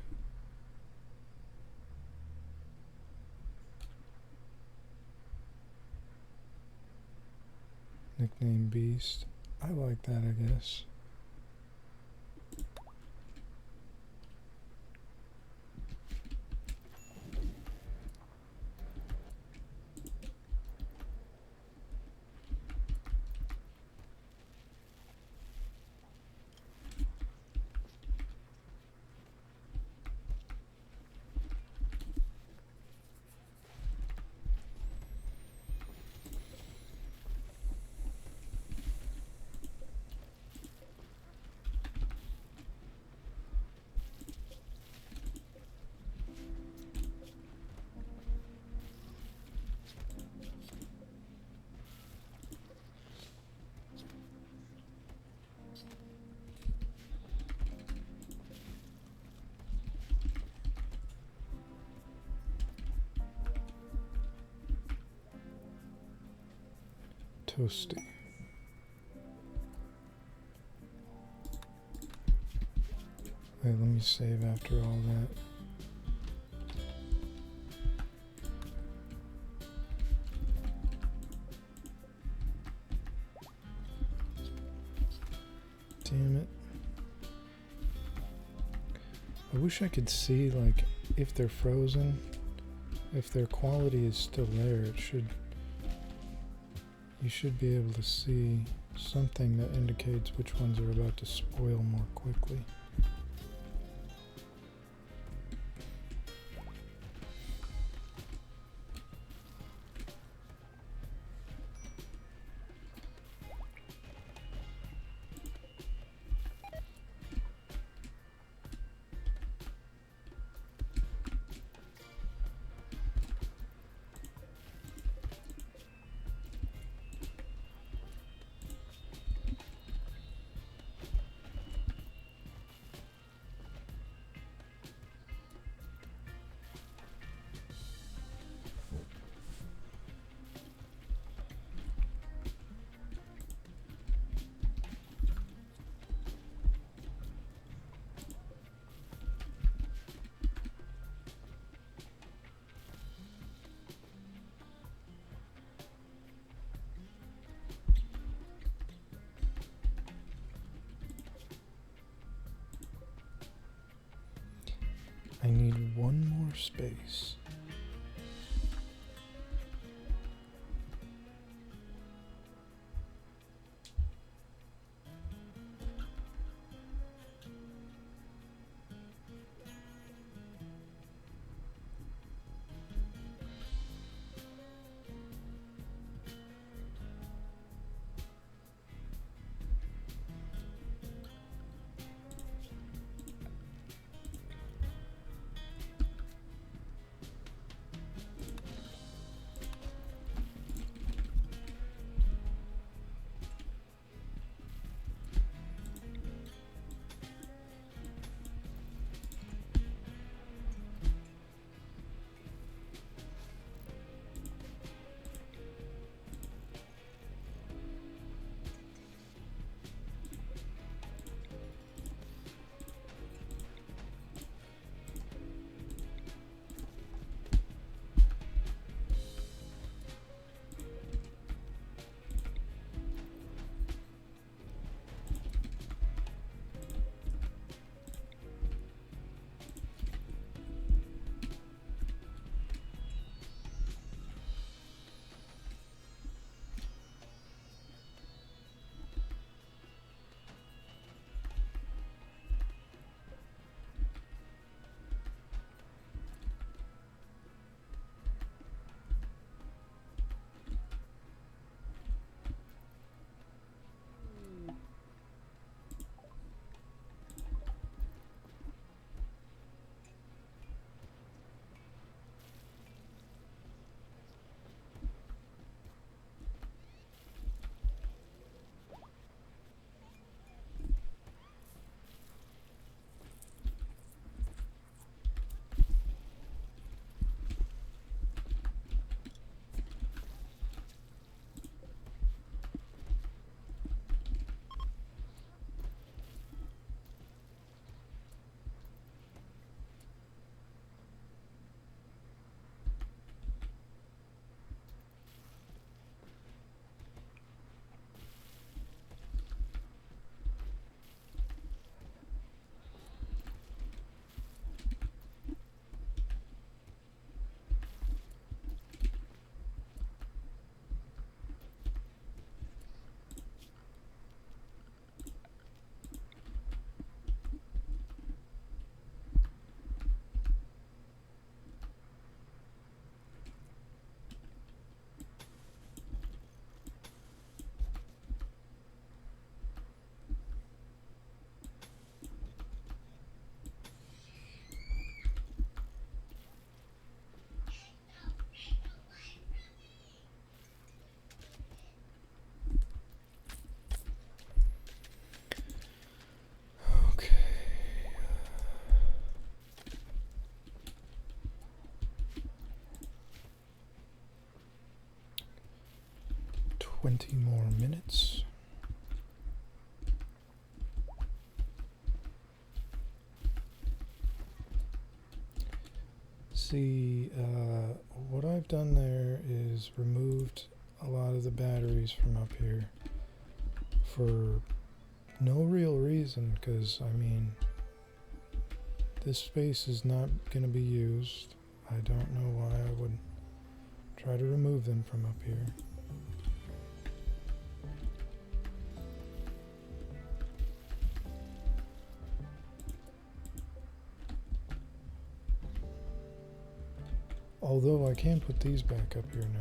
S1: Nickname Beast. I like that, I guess. Toasty. Wait, let me save after all that. Damn it. I wish I could see, like, if they're frozen, if their quality is still there, you should be able to see something that indicates which ones are about to spoil more quickly. I need one more space. 20 more minutes. See, what I've done there is removed a lot of the batteries from up here for no real reason, because I mean, this space is not going to be used. I don't know why I would try to remove them from up here. Although I can put these back up here now.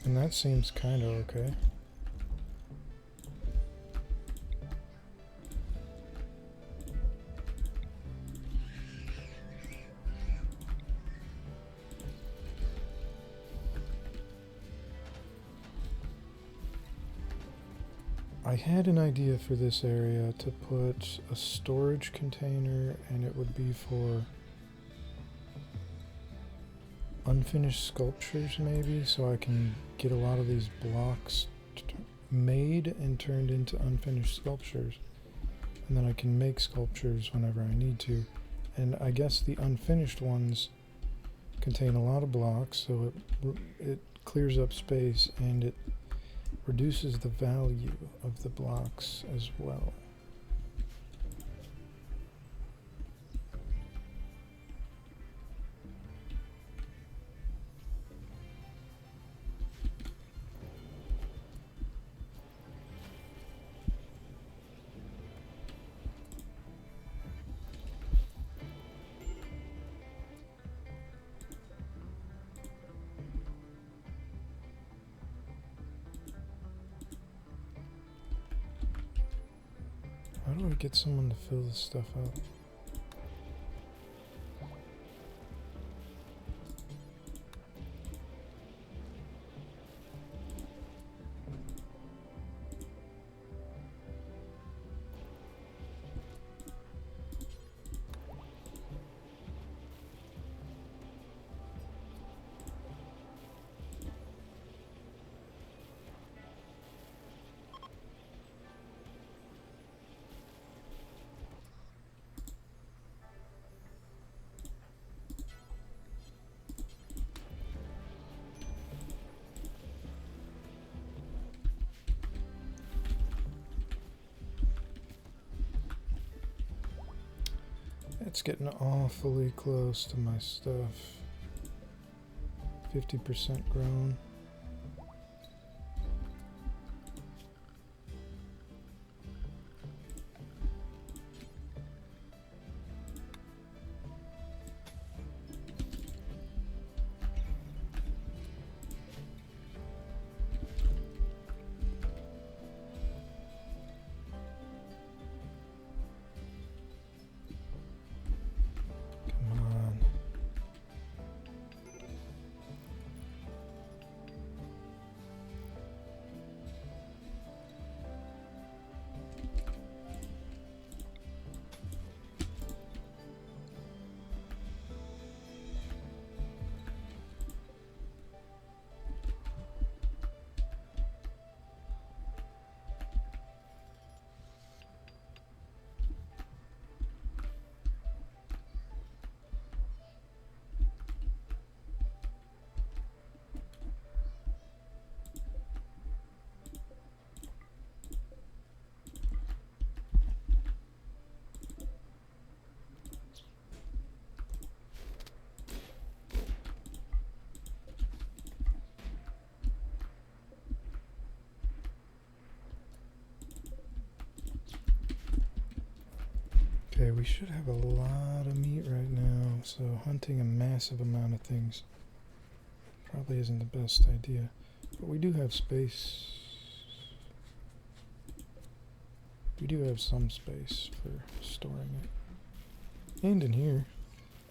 S1: And that seems kind of okay. I had an idea for this area to put a storage container, and it would be for unfinished sculptures maybe, so I can get a lot of these blocks made and turned into unfinished sculptures, and then I can make sculptures whenever I need to. And I guess the unfinished ones contain a lot of blocks, so it clears up space and it reduces the value of the blocks as well. How do I get someone to fill this stuff up? It's getting awfully close to my stuff. 50% grown. Okay, we should have a lot of meat right now, so hunting a massive amount of things probably isn't the best idea. But we do have space. We do have some space for storing it. And in here,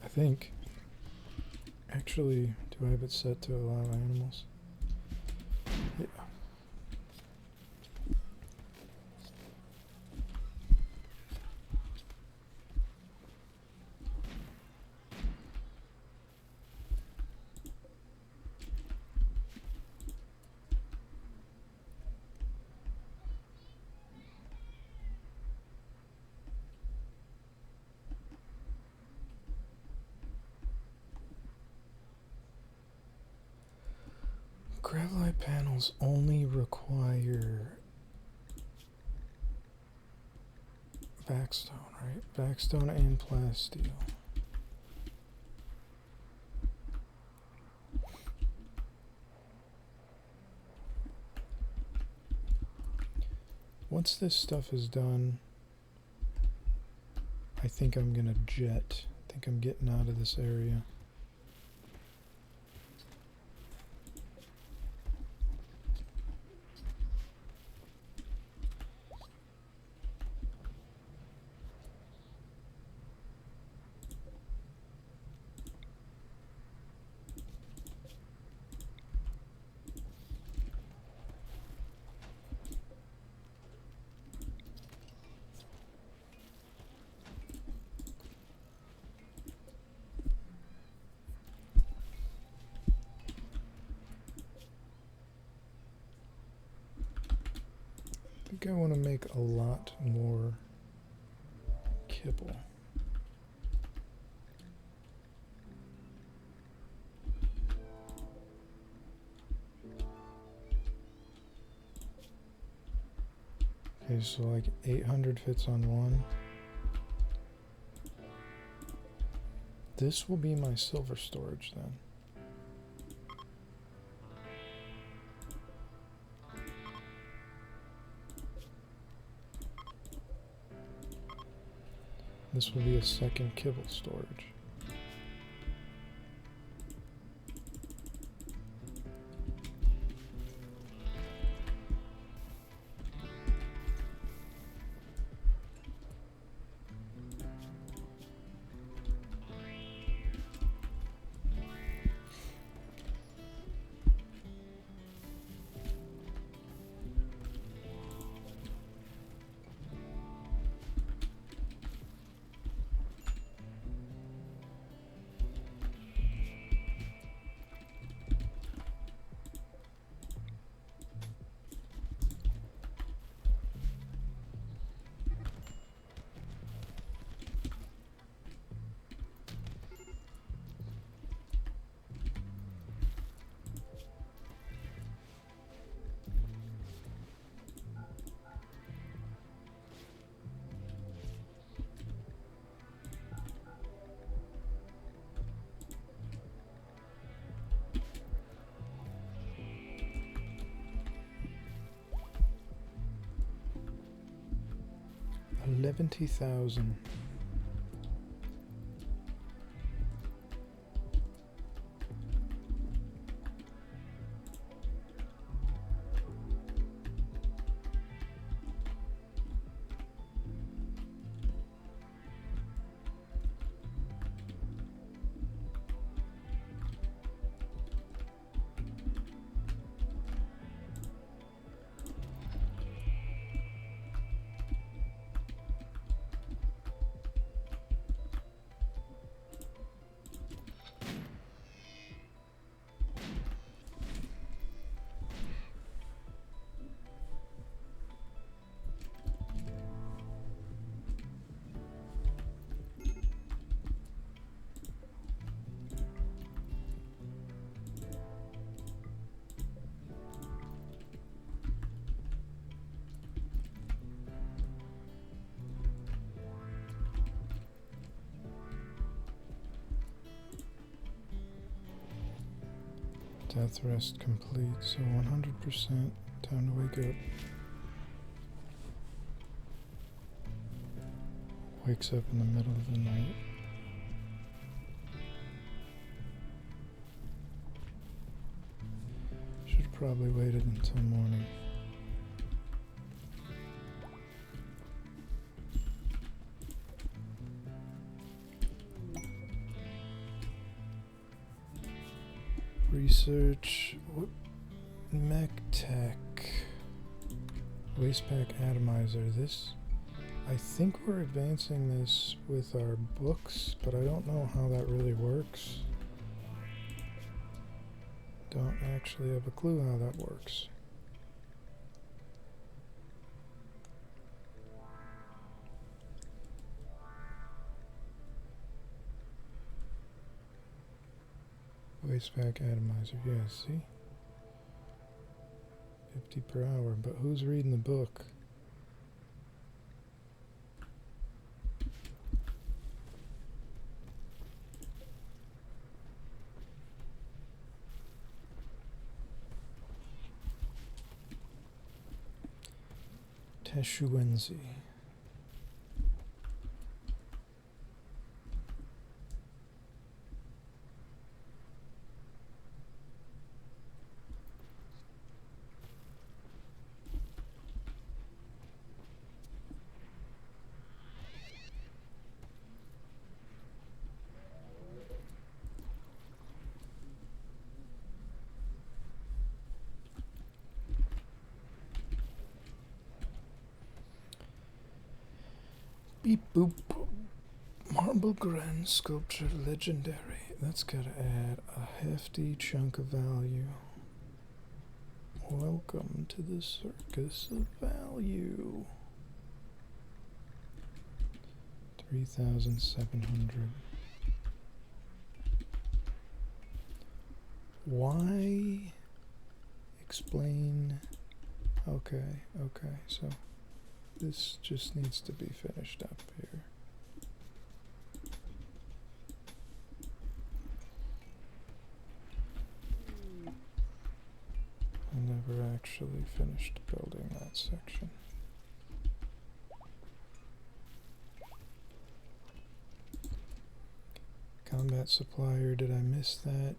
S1: I think. Actually, do I have it set to allow animals? Yeah. Gravelite panels only require backstone, right? Backstone and plasteel. Once this stuff is done, I think I'm gonna jet. I think I'm getting out of this area. I think I want to make a lot more kibble. Okay, so like 800 fits on one. This will be my silver storage then. This will be a second kibble storage. $11,000. Death rest complete, so 100% time to wake up. Wakes up in the middle of the night. Should have probably waited until morning. Research, mech tech, waste pack atomizer. This, I think we're advancing this with our books, but I don't know how that really works. Don't actually have a clue how that works. Waste pack atomizer, yeah, see? 50 per hour, but who's reading the book? Teshuenzi. Beep boop. Marble grand sculpture legendary. That's gotta add a hefty chunk of value. Welcome to the circus of value. 3,700. Why? Explain. Okay, so this just needs to be finished up here. I never actually finished building that section. Combat supplier, did I miss that?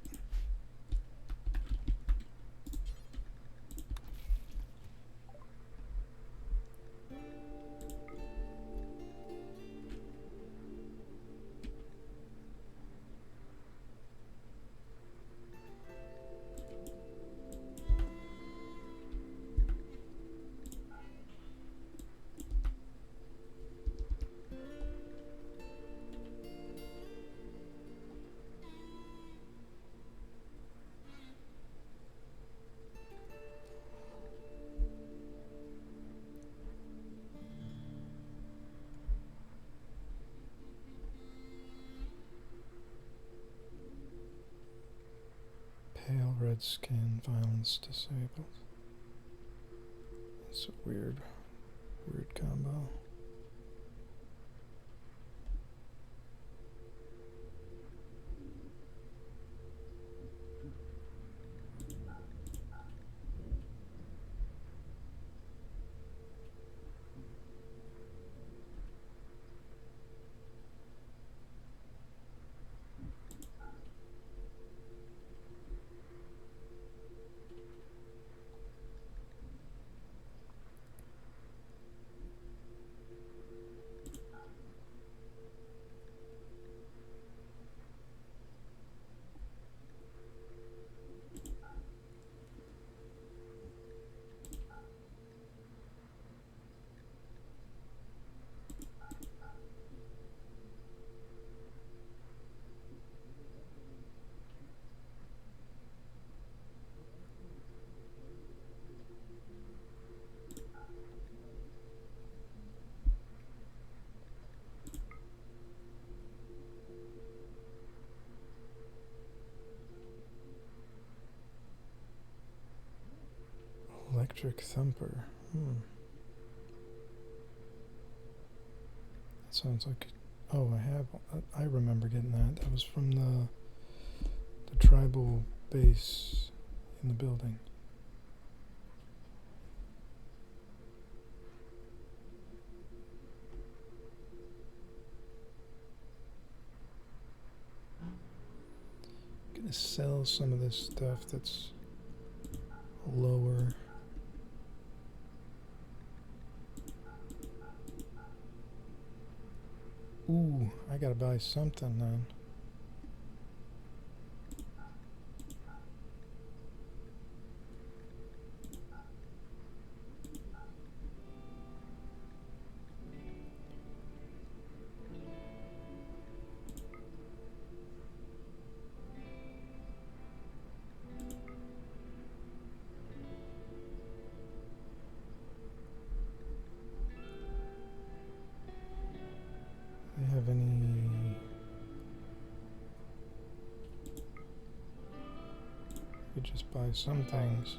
S1: Pale red skin, violence disabled. That's a weird combo. Electric thumper. That sounds like. Oh, I remember getting that. That was from the tribal base in the building. Gonna sell some of this stuff that's lower. Ooh, I gotta buy something then. Do they have any? I could just buy some things.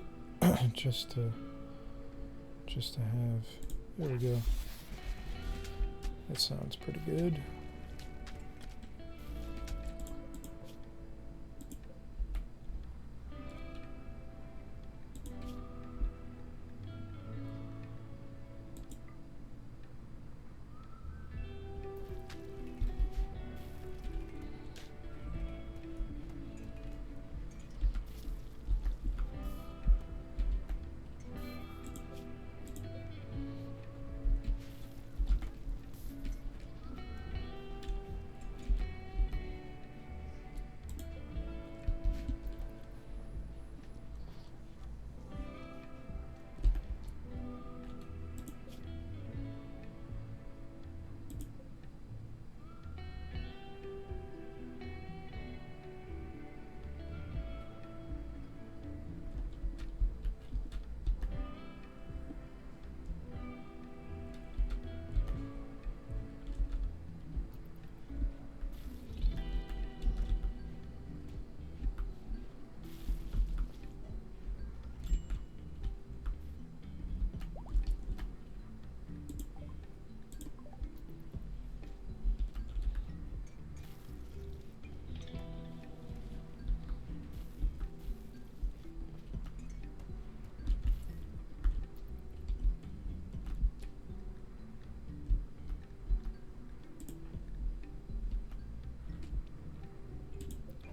S1: just to have. There we go. That sounds pretty good.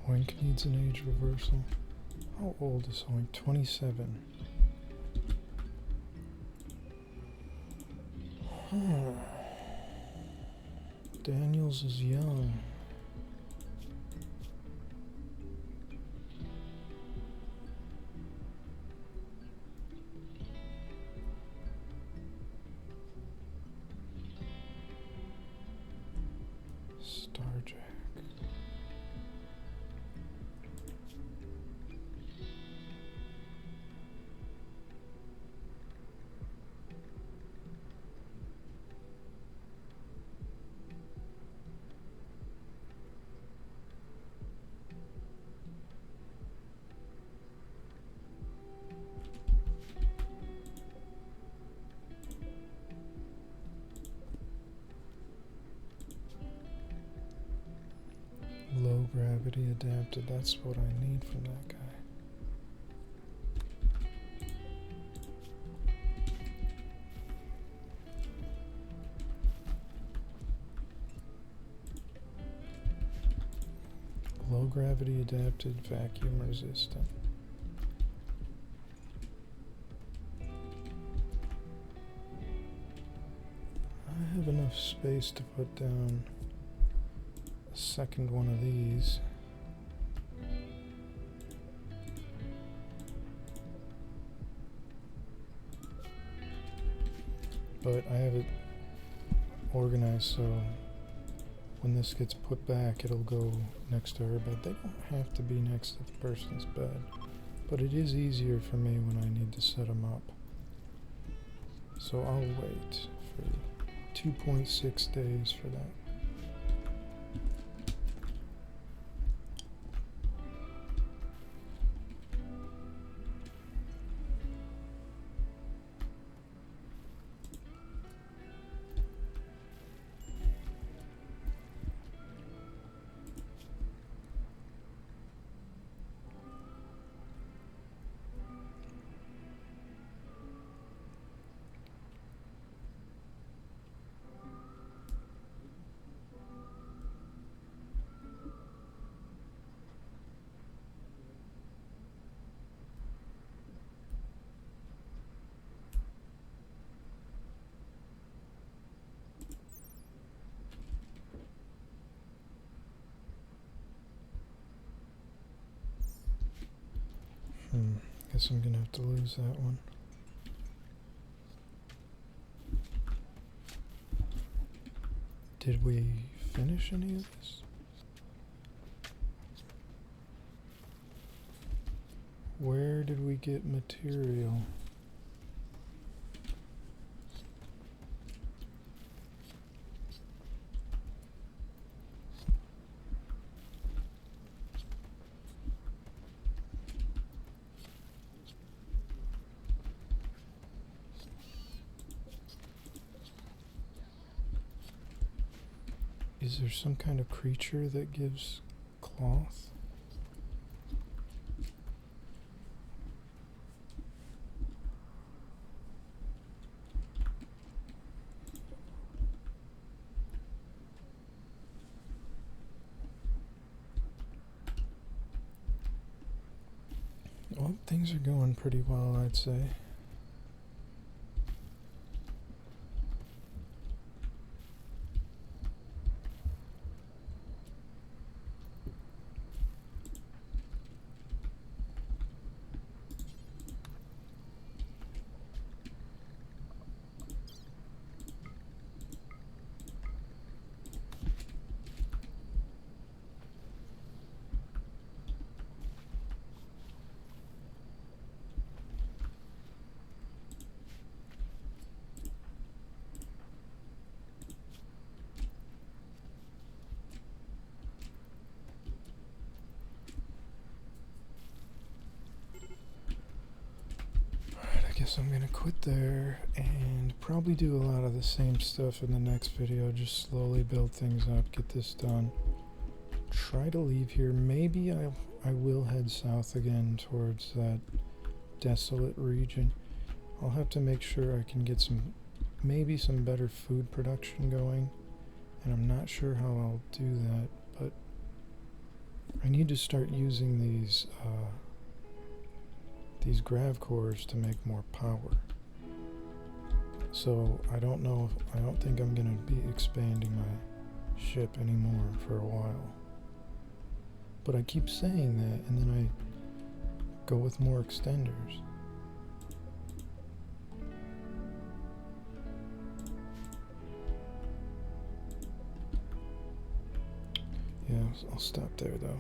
S1: Oink needs an age reversal. How old is Oink? 27. Daniels is young. Starjack. Low gravity adapted, that's what I need from that guy. Low gravity adapted, vacuum resistant. I have enough space to put down a second one of these. But I have it organized so when this gets put back, it'll go next to her bed. They don't have to be next to the person's bed, but it is easier for me when I need to set them up. So I'll wait for 2.6 days for that. Guess I'm gonna have to lose that one. Did we finish any of this? Where did we get material? Is there some kind of creature that gives cloth? Well, things are going pretty well, I'd say. I guess I'm gonna quit there and probably do a lot of the same stuff in the next video. Just slowly build things up, get this done. Try to leave here. Maybe I will head south again towards that desolate region. I'll have to make sure I can get maybe some better food production going, and I'm not sure how I'll do that, but I need to start using these grav cores to make more power. So I don't think I'm gonna be expanding my ship anymore for a while. But I keep saying that, and then I go with more extenders. Yeah, I'll stop there though.